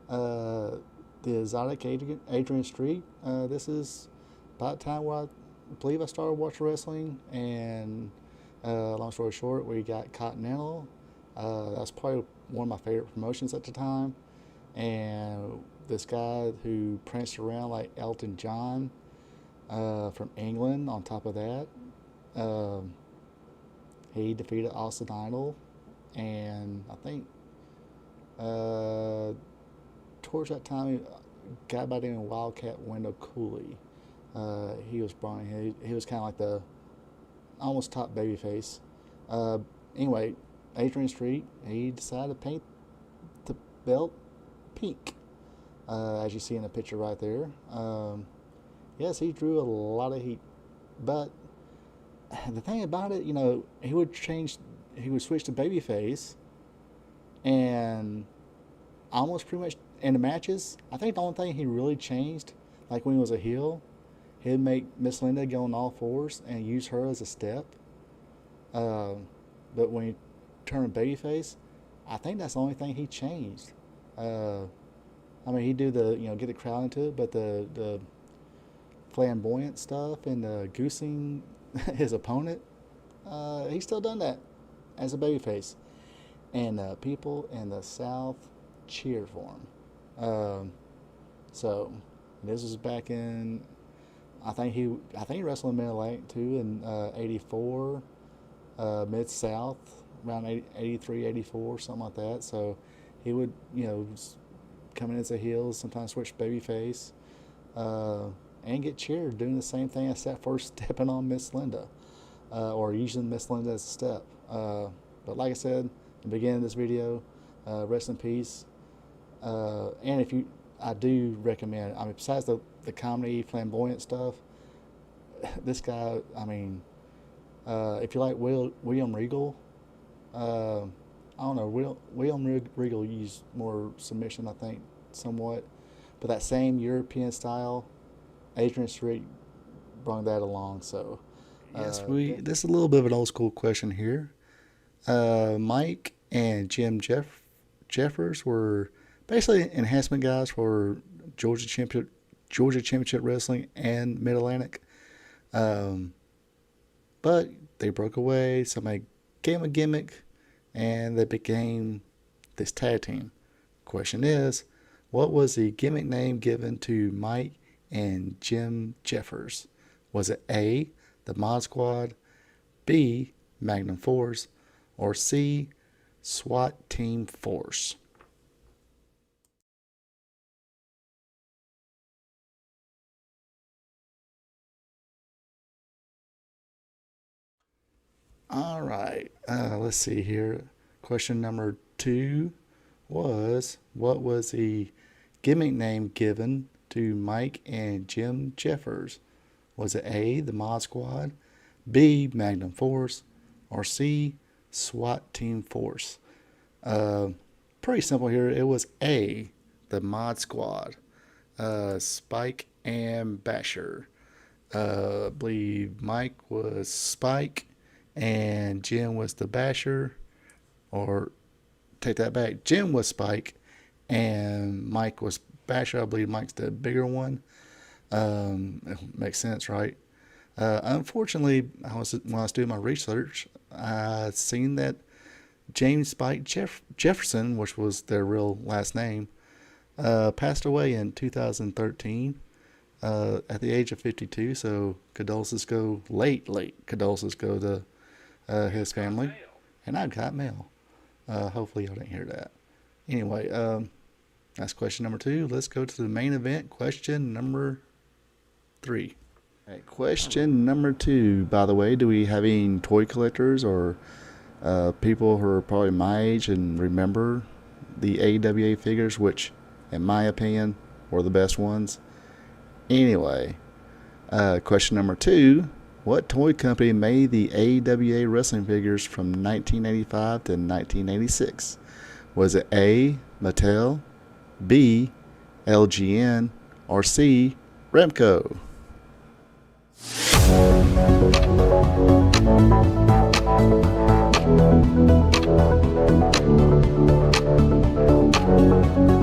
The Exotic Adrian Street. This is about the time where I believe I started watching wrestling, and long story short, we got Continental. That's probably one of my favorite promotions at the time. And this guy who pranced around like Elton John from England, on top of that, he defeated Austin Idol. And I think towards that time, a guy by the name of Wildcat Wendell Cooley, he was brought in. He was kind of like the almost top babyface. Anyway, Adrian Street, he decided to paint the belt pink, as you see in the picture right there. Yes, he drew a lot of heat, but the thing about it, he would switch to babyface, and almost pretty much in the matches, I think the only thing he really changed, like when he was a heel, he'd make Miss Linda go on all fours and use her as a step. But when he turned babyface, I think that's the only thing he changed. He'd do the, get the crowd into it, but the flamboyant stuff and the goosing his opponent, he's still done that as a babyface. And people in the South cheered for him. So this was back in, I think he wrestled in Mid-Atlantic too in 84, Mid-South, around 83, 84, something like that. So he would, come in as a heel, sometimes switch babyface, and get cheered doing the same thing as that first stepping on Miss Linda, or using Miss Linda as a step. But like I said, the beginning of this video, rest in peace. And I do recommend, besides the comedy, flamboyant stuff, this guy, if you like William Regal, I don't know, William Regal used more submission, I think, somewhat, but that same European style, Adrian Street brought that along. So yes, this is a little bit of an old school question here. Mike and Jim Jeffers were basically enhancement guys for Georgia Championship Wrestling and Mid-Atlantic. But they broke away. Somebody gave them a gimmick, and they became this tag team. Question is, what was the gimmick name given to Mike and Jim Jeffers? Was it A, the Mod Squad, B, Magnum Force, or C, SWAT Team Force? All right, let's see here. Question number 2 was, what was the gimmick name given to Mike and Jim Jeffers? Was it A, the Mod Squad, B, Magnum Force, or C, SWAT Team Force? Pretty simple here. It was A, the Mod Squad. Spike and Basher. I believe Mike was Spike and Jim was the Basher. Or take that back. Jim was Spike and Mike was Basher. I believe Mike's the bigger one. Makes sense, right? Unfortunately, when I was doing my research, I seen that James Spike Jefferson, which was their real last name, passed away in 2013 at the age of 52. So condolences go condolences go to his family. And I got mail. Hopefully y'all didn't hear that. Anyway, that's question number 2. Let's go to the main event, question number 3. All right, question number 2, by the way, do we have any toy collectors or people who are probably my age and remember the AWA figures, which, in my opinion, were the best ones? Anyway, question number 2, what toy company made the AWA wrestling figures from 1985 to 1986? Was it A, Mattel, B, LGN, or C, Remco?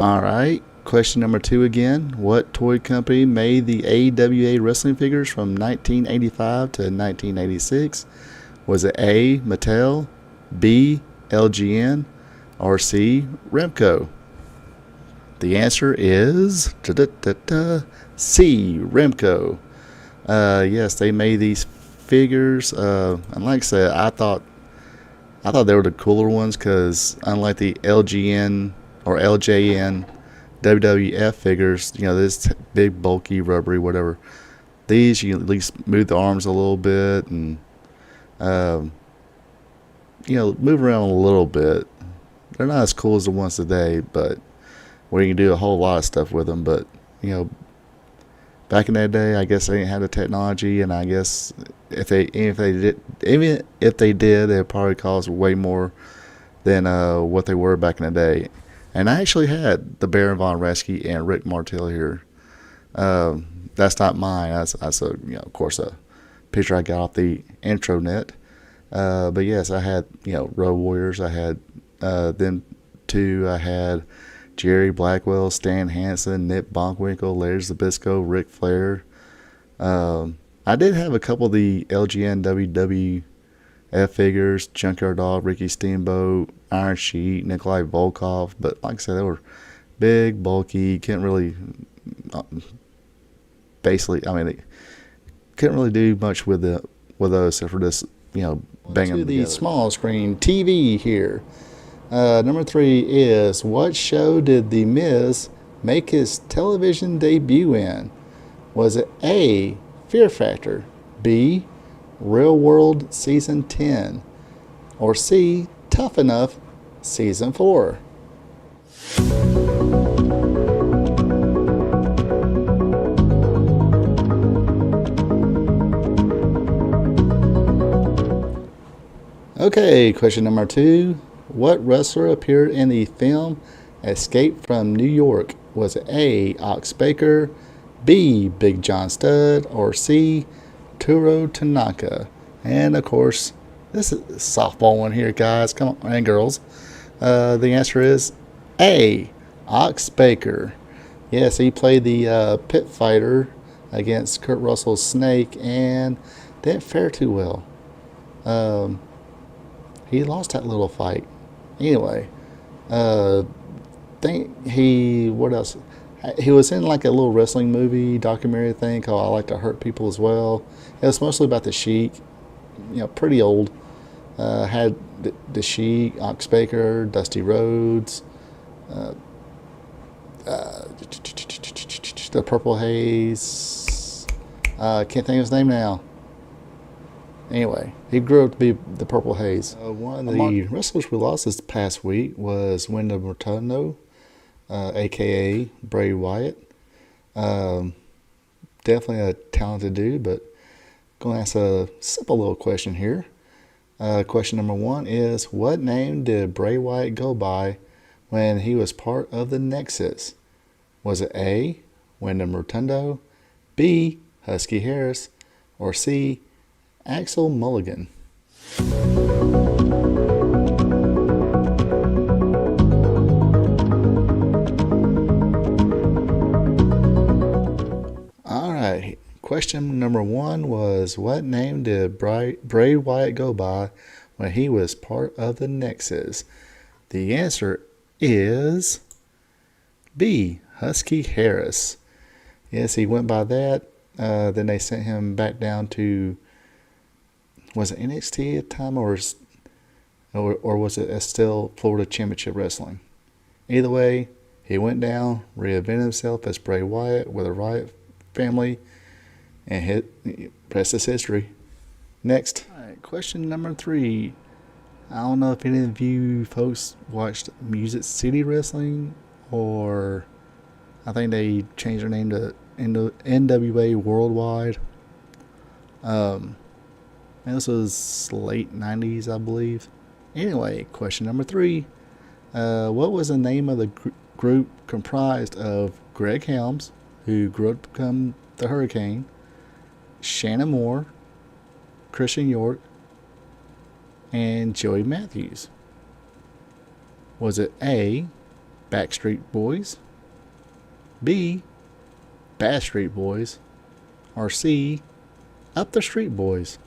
All right, question number 2 again. What toy company made the AWA wrestling figures from 1985 to 1986? Was it A, Mattel, B, LGN, or C, Remco? The answer is C, Remco. Yes, they made these figures, and like I said, I thought they were the cooler ones because unlike the LGN or LJN WWF figures, this big, bulky, rubbery, whatever. These, you at least move the arms a little bit and, move around a little bit. They're not as cool as the ones today, but where you can do a whole lot of stuff with them. But you know, back in that day, I guess they didn't have the technology, and I guess even if they did, it probably cost way more than what they were back in the day. And I actually had the Baron von Raschke and Rick Martel here. That's not mine. That's a, you know, of course, a picture I got off the intranet. But yes, I had, you know, Road Warriors. I had them two. I had Jerry Blackwell, Stan Hansen, Nick Bockwinkel, Larry Zbyszko, Ric Flair. I did have a couple of the LGN WWF figures, Junkyard Dog, Ricky Steamboat, Iron Sheet, Nikolai Volkov. But like I said, they were big, bulky, couldn't really, basically, I mean, they couldn't really do much with those except for just, you know, banging them together. The small screen TV here. Number 3 is, what show did The Miz make his television debut in? Was it A, Fear Factor, B, Real World Season 10, or C, Tough Enough Season 4? Okay, question number 2. What wrestler appeared in the film Escape from New York? Was it A, Ox Baker, B, Big John Studd, or C, Turo Tanaka? And of course, this is a softball one here, guys. Come on, and girls. The answer is A, Ox Baker. Yes, he played the pit fighter against Kurt Russell's Snake and didn't fare too well. He lost that little fight. Anyway, what else? He was in like a little wrestling movie documentary thing called I Like to Hurt People as well. It was mostly about the Sheik, you know, pretty old. Had the Sheik, Ox Baker, Dusty Rhodes, the Purple Haze. Can't think of his name now. Anyway, he grew up to be the Purple Haze. One of the wrestlers we lost this past week was Wyndham Rotunda, a.k.a. Bray Wyatt. Definitely a talented dude, but going to ask a simple little question here. Question number 1 is, what name did Bray Wyatt go by when he was part of the Nexus? Was it A, Wyndham Rotunda, B, Husky Harris, or C, Axel Mulligan? Alright, question number 1 was, what name did Bray Wyatt go by when he was part of the Nexus? The answer is B, Husky Harris. Yes, he went by that. Then they sent him back down to, was it NXT at the time, or was it still Florida Championship Wrestling? Either way, he went down, reinvented himself as Bray Wyatt with the Wyatt family, and rest is history. Next. All right, question number 3. I don't know if any of you folks watched Music City Wrestling, or I think they changed their name to NWA Worldwide. This was late 90s, I believe. Anyway, question number 3. What was the name of the group comprised of Greg Helms, who grew up to become the Hurricane, Shannon Moore, Christian York, and Joey Matthews? Was it A, Backstreet Boys, B, Backstreet Boys, or C, Up the Street Boys?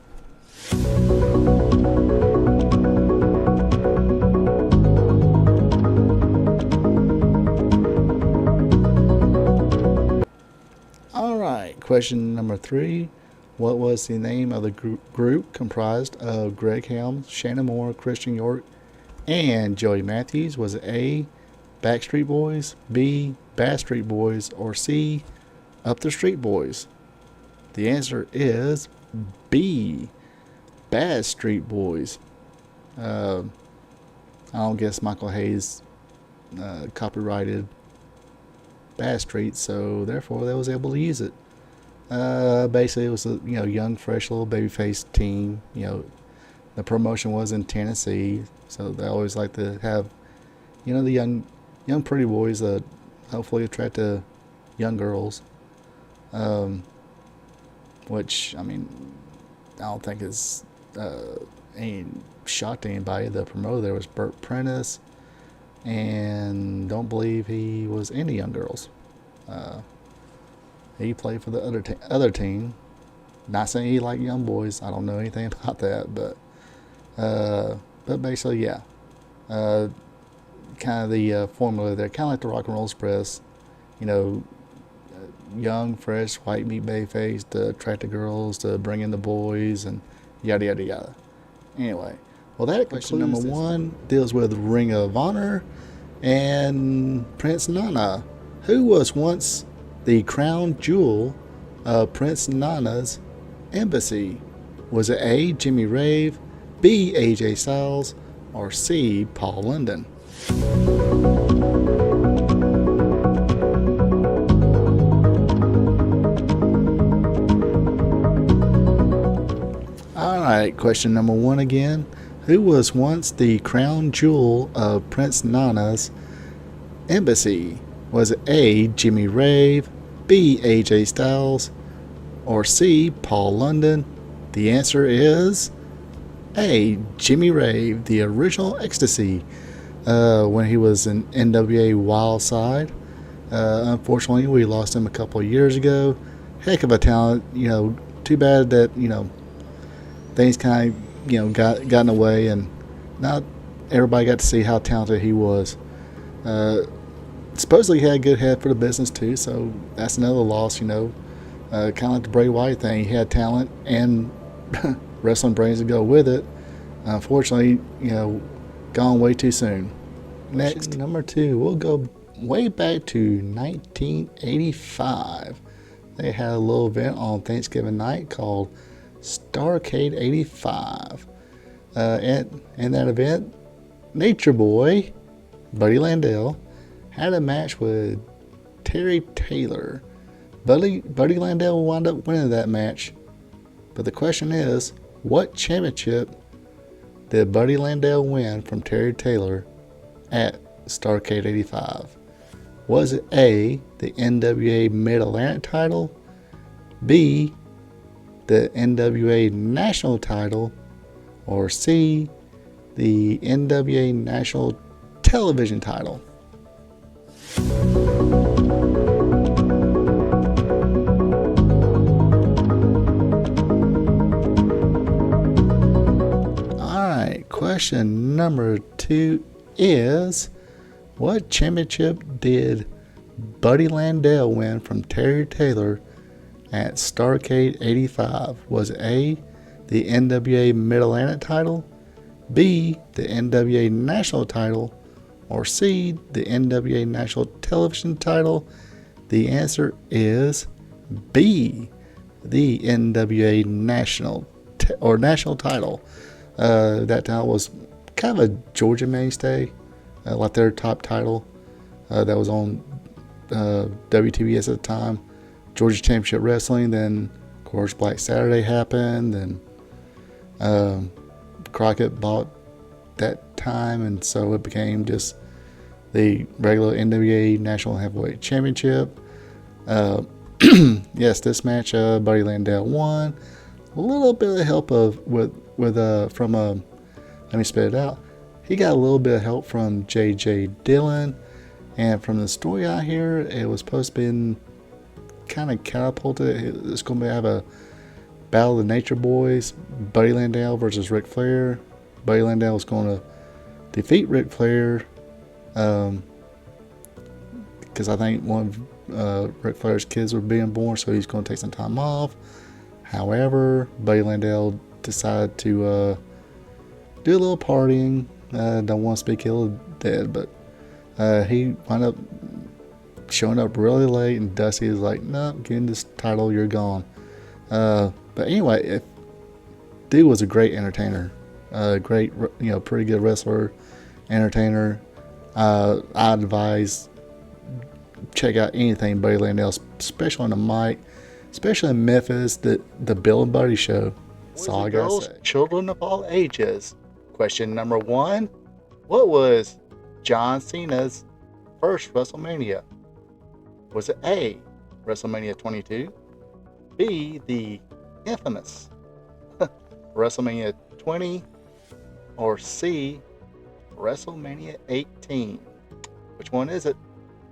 Alright, question number 3. What was the name of the group comprised of Greg Helms, Shannon Moore, Christian York, and Joey Matthews? Was it A, Backstreet Boys, B, Backstreet Boys, or C, Up the Street Boys? The answer is B, Backstreet Boys. I don't guess Michael Hayes copyrighted bad streak, so therefore they was able to use it. Basically, it was a young, fresh little babyface team. The promotion was in Tennessee, so they always like to have the young pretty boys that hopefully attract the young girls. Which I don't think is any shock to anybody. The promoter there was Burt Prentice, and don't believe he was into young girls. He played for the other team. Not saying he liked young boys. I don't know anything about that, but basically, yeah. Kind of the formula there, kind of like the Rock and Roll Express. Young, fresh, white meat babyface to attract the girls, to bring in the boys, and yada yada yada. Anyway, well, that question number one deals with Ring of Honor and Prince Nana, who was once the crown jewel of Prince Nana's embassy. Was it A, Jimmy Rave, B, AJ Styles, or C, Paul London? Alright, question number one again. Who was once the crown jewel of Prince Nana's embassy? Was it A, Jimmy Rave, B, AJ Styles, or C, Paul London? The answer is A, Jimmy Rave, the original Ecstasy, when he was in NWA Wildside. Unfortunately, we lost him a couple of years ago. Heck of a talent, too bad that, things kind of, got in the way, and not everybody got to see how talented he was. Supposedly he had a good head for the business too, so that's another loss, kind of like the Bray Wyatt thing. He had talent and wrestling brains to go with it. Unfortunately, gone way too soon. Next, number two, we'll go way back to 1985. They had a little event on Thanksgiving night called Starrcade 85. In that event, Nature Boy, Buddy Landel, had a match with Terry Taylor. Buddy Landel wound up winning that match. But the question is, what championship did Buddy Landel win from Terry Taylor at Starrcade 85? Was it A, the NWA Mid-Atlantic title, B, the NWA National title, or C, the NWA National Television title? Alright, question number two is, what championship did Buddy Landel win from Terry Taylor at Starrcade 85? Was it A, the NWA Mid-Atlantic title, B, the NWA National title, or C, the NWA National Television title? The answer is B, the NWA National title. That title was kind of a Georgia mainstay, like their top title that was on WTBS at the time. Georgia Championship Wrestling. Then, of course, Black Saturday happened, and Crockett bought that time, and so it became just the regular NWA National Heavyweight Championship. Yes, this match, Buddy Landel won. A little bit of help from let me spit it out. He got a little bit of help from J.J. Dillon, and from the story I hear, it was supposed to be kind of catapulted. It's going to have a battle of the Nature Boys, Buddy Landel versus Ric Flair. Buddy Landel was going to defeat Ric Flair, because I think one of Ric Flair's kids were being born, so he's going to take some time off. However, Buddy Landel decided to do a little partying. Don't want to speak ill of dead, but he wound up showing up really late, and Dusty is like, "No, getting this title, you're gone." But anyway, dude was a great entertainer, great, pretty good wrestler, entertainer. I'd advise check out anything Buddy Landell, especially on the mic, especially in Memphis, the Bill and Buddy show. That's all I gotta say. Children of all ages. Question number 1. What was John Cena's first WrestleMania? Was it A, WrestleMania 22, B, the infamous WrestleMania 20, or C, WrestleMania 18? Which one is it?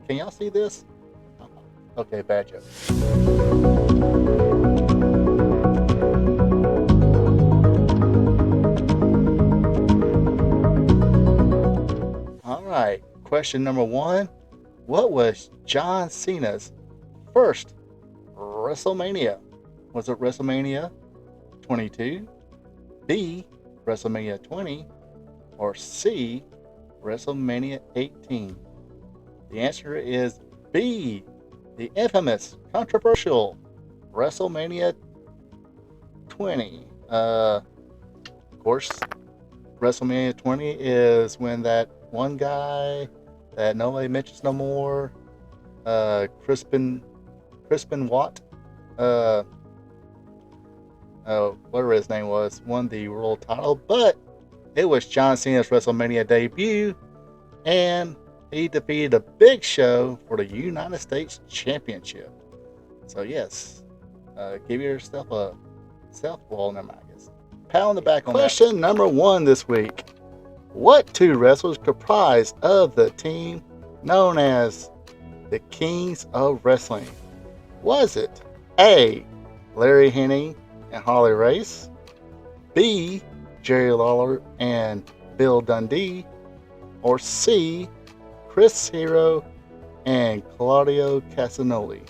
Can y'all see this? Okay, bad joke. Alright, question number 1. What was John Cena's first WrestleMania? Was it WrestleMania 22, B, WrestleMania 20, or C, WrestleMania 18? The answer is B, the infamous, controversial WrestleMania 20. Of course, WrestleMania 20 is when that one guy that nobody mentions no more, Crispin Watt, whatever his name was, won the world title, but it was John Cena's WrestleMania debut, and he defeated a Big Show for the United States Championship. So yes, give yourself a pat on the back on that. Question number 1 this week. What 2 wrestlers comprised of the team known as the Kings of Wrestling? Was it A, Larry Hennig and Harley Race, B, Jerry Lawler and Bill Dundee, or C, Chris Hero and Claudio Castagnoli?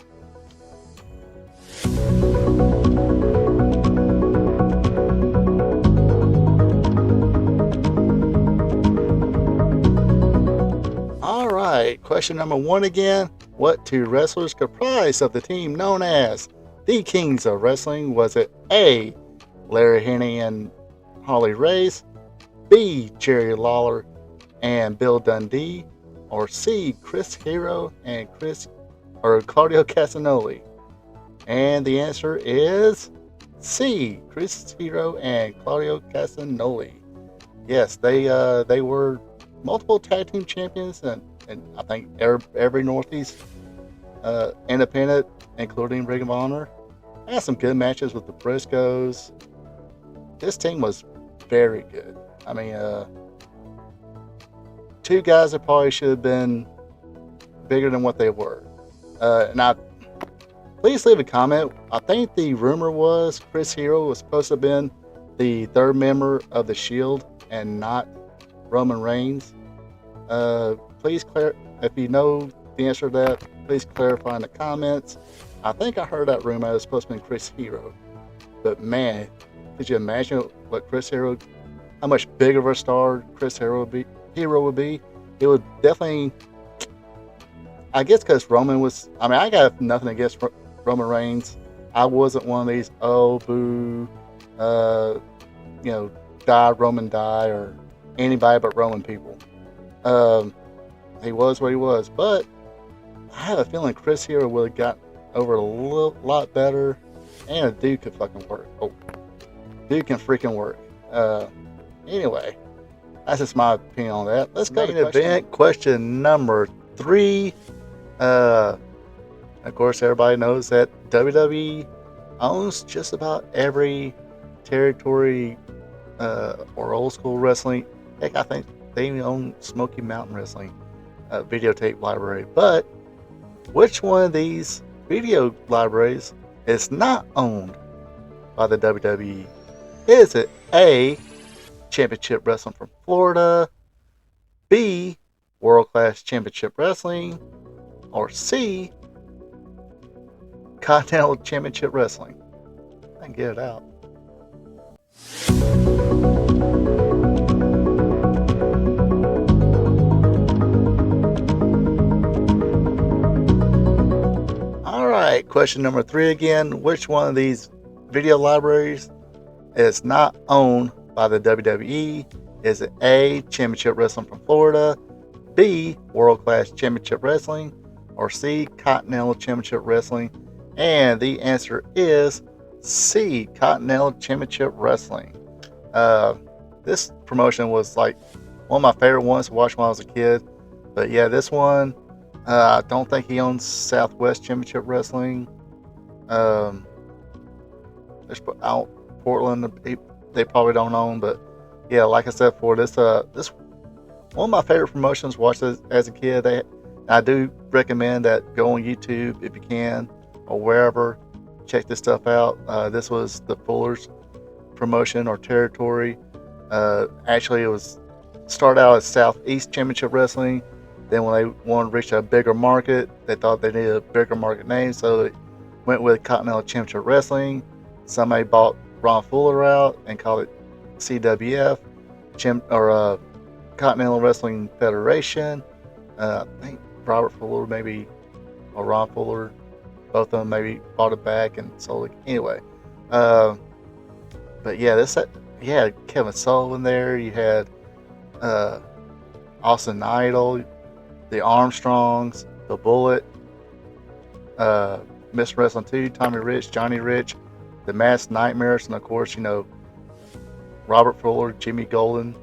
Alright, question number 1 again. What 2 wrestlers comprised of the team known as the Kings of Wrestling? Was it A, Larry Hennig and Harley Race, B, Jerry Lawler and Bill Dundee, or C, Chris Hero and Claudio Castagnoli? And the answer is C, Chris Hero and Claudio Castagnoli. Yes, they were multiple tag team champions, and I think every Northeast independent, including Ring of Honor. I had some good matches with the Briscoes. This team was very good. I mean, 2 guys that probably should have been bigger than what they were. Please leave a comment. I think the rumor was Chris Hero was supposed to have been the 3rd member of the Shield and not Roman Reigns. Please if you know the answer to that, please clarify in the comments. I think I heard that rumor. It was supposed to be Chris Hero, but man, could you imagine what how much bigger of a star Chris Hero would be? It would definitely, I guess, because Roman was. I mean, I got nothing against Roman Reigns. I wasn't one of these boo, die Roman die or anybody but Roman people. He was what he was, but I have a feeling Chris Hero would have got over a lot better, and a dude could fucking work. Dude can freaking work. Anyway, that's just my opinion on that. Let's go to question number 3. Of course, everybody knows that WWE owns just about every territory or old school wrestling. Heck, I think they even own Smoky Mountain Wrestling videotape library. But which one of these video libraries is not owned by the WWE? Is it A, Championship Wrestling from Florida, B, World Class Championship Wrestling, or C, Continental Championship Wrestling? I can get it out. Alright, question number 3 again. Which one of these video libraries is not owned by the WWE? Is it A, Championship Wrestling from Florida, B, World Class Championship Wrestling, or C, Continental Championship Wrestling? And the answer is C, Continental Championship Wrestling. This promotion was like one of my favorite ones to watch when I was a kid. But yeah, this one, I don't think he owns Southwest Championship Wrestling. There's out Portland, they probably don't own, but yeah, like I said before, this one of my favorite promotions to watch as a kid. I do recommend that go on YouTube if you can, or wherever, check this stuff out. This was the Fuller's promotion or territory. Actually, it was started out as Southeast Championship Wrestling. Then when they wanted to reach a bigger market, they thought they needed a bigger market name, so they went with Continental Championship Wrestling. Somebody bought Ron Fuller out and called it CWF, Continental Wrestling Federation. I think Robert Fuller maybe, or Ron Fuller, both of them maybe bought it back and sold it. Anyway, but yeah, you had Kevin Sullivan there. You had Austin Idol, the Armstrongs, the Bullet, Mr. Wrestling 2, Tommy Rich, Johnny Rich, the Masked Nightmares, and of course, Robert Fuller, Jimmy Golden.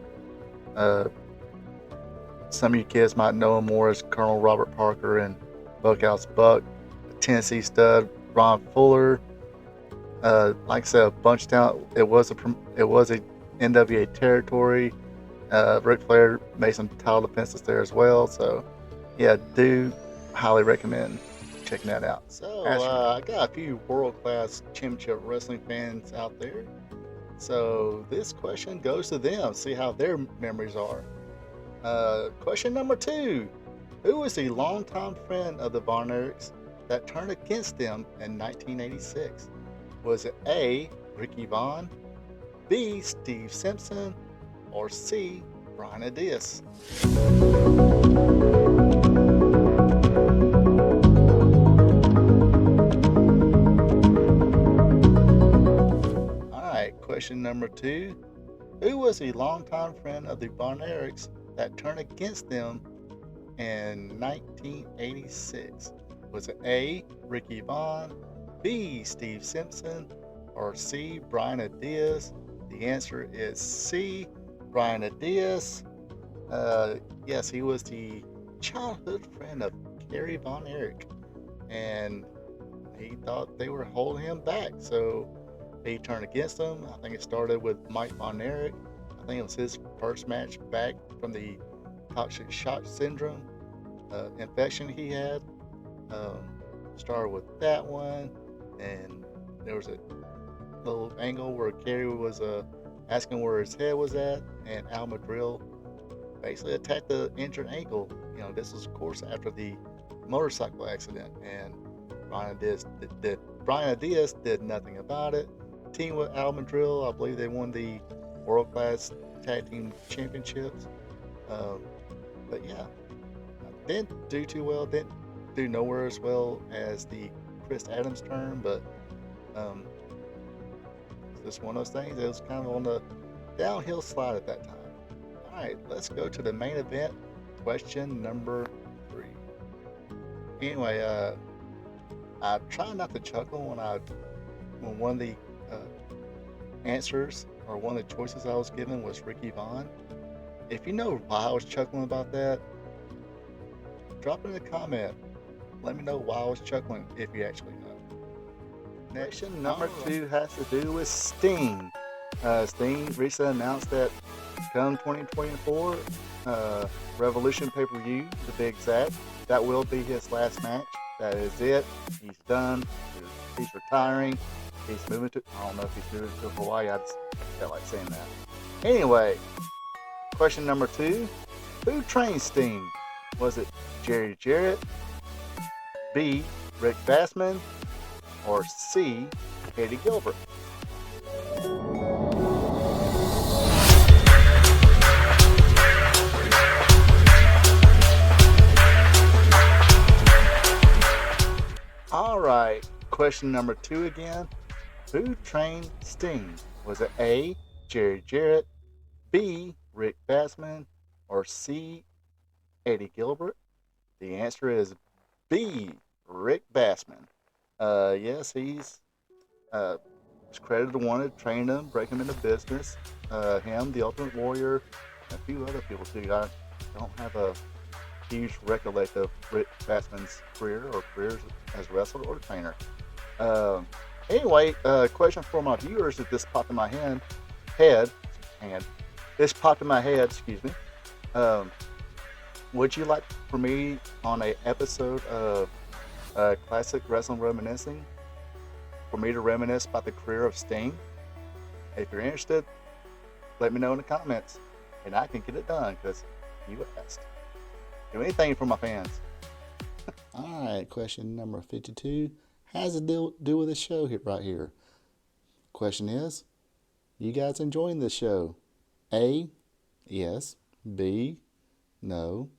Some of you kids might know him more as Colonel Robert Parker and Buckhouse Buck, Tennessee Stud, Ron Fuller. Like I said, a bunch of talent. It was a NWA territory. Ric Flair made some title defenses there as well. So, yeah, do highly recommend checking that out. So, I got a few world-class championship wrestling fans out there. So, this question goes to them. See how their memories are. Question number 2. Who was the longtime friend of the Von Erichs that turned against them in 1986? Was it A, Ricky Vaughn, B, Steve Simpson, or C, Brian Adias? Alright, question number 2. Who was a longtime friend of the Von Erichs that turned against them in 1986? Was it A, Ricky Vaughn, B, Steve Simpson, or C, Brian Adias? The answer is C, Brian Adias. Yes, he was the childhood friend of Kerry Von Erich, and he thought they were holding him back, so he turned against them. I think it started with Mike Von Erich. I think it was his first match back from the toxic shock syndrome infection he had. Started with that one, and there was a little angle where Kerry was asking where his head was at, and Al Madrill basically attacked the injured ankle. This was of course after the motorcycle accident, and Brian Adias did nothing about it. Team with Al Madrill, I believe they won the World Class Tag Team Championships. But yeah, didn't do too well. Didn't do nowhere as well as the Chris Adams turn, but it's just one of those things. It was kind of on the downhill slide at that time. All right, let's go to the main event. Question number 3. Anyway, I try not to chuckle when one of the answers or one of the choices I was given was Ricky Vaughn. If you know why I was chuckling about that, drop it in a comment. Let me know why I was chuckling if you actually know. Next, number 2 has to do with Sting. Sting recently announced that come 2024, Revolution pay-per-view, to be exact, that will be his last match. That is it. He's done. He's retiring. He's moving to, I don't know if he's moving to Hawaii. I just felt like saying that. Anyway, question number 2. Who trained Sting? Was it Jerry Jarrett, B, Rick Bassman, or C, Eddie Gilbert? All right, question number 2 again. Who trained Sting? Was it A, Jerry Jarrett, B, Rick Bassman, or C, Eddie Gilbert? The answer is B. Rick Bassman. Yes, he's was credited to one to train him, break him into business. Him, the Ultimate Warrior, and a few other people too. I don't have a huge recollection of Rick Bassman's career or careers as wrestler or trainer. Um, anyway, question for my viewers that this popped in my head. This popped in my head. Excuse me. Um, would you like for me on a episode of Classic Wrestling Reminiscing for me to reminisce about the career of Sting? If you're interested, let me know in the comments, and I can get it done because you asked. Do anything for my fans. All right, question number 52 has to do with the show right here. Question is, you guys enjoying this show? A, yes. B, no.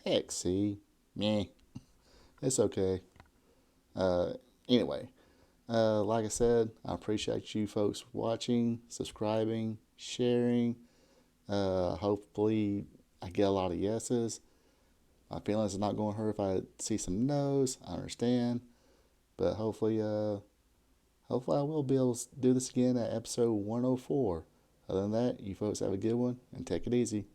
Heck, C, meh. It's okay. Anyway, like I said, I appreciate you folks watching, subscribing, sharing. Hopefully, I get a lot of yeses. My feelings are not going to hurt if I see some no's. I understand, but hopefully I will be able to do this again at episode 104. Other than that, you folks have a good one and take it easy.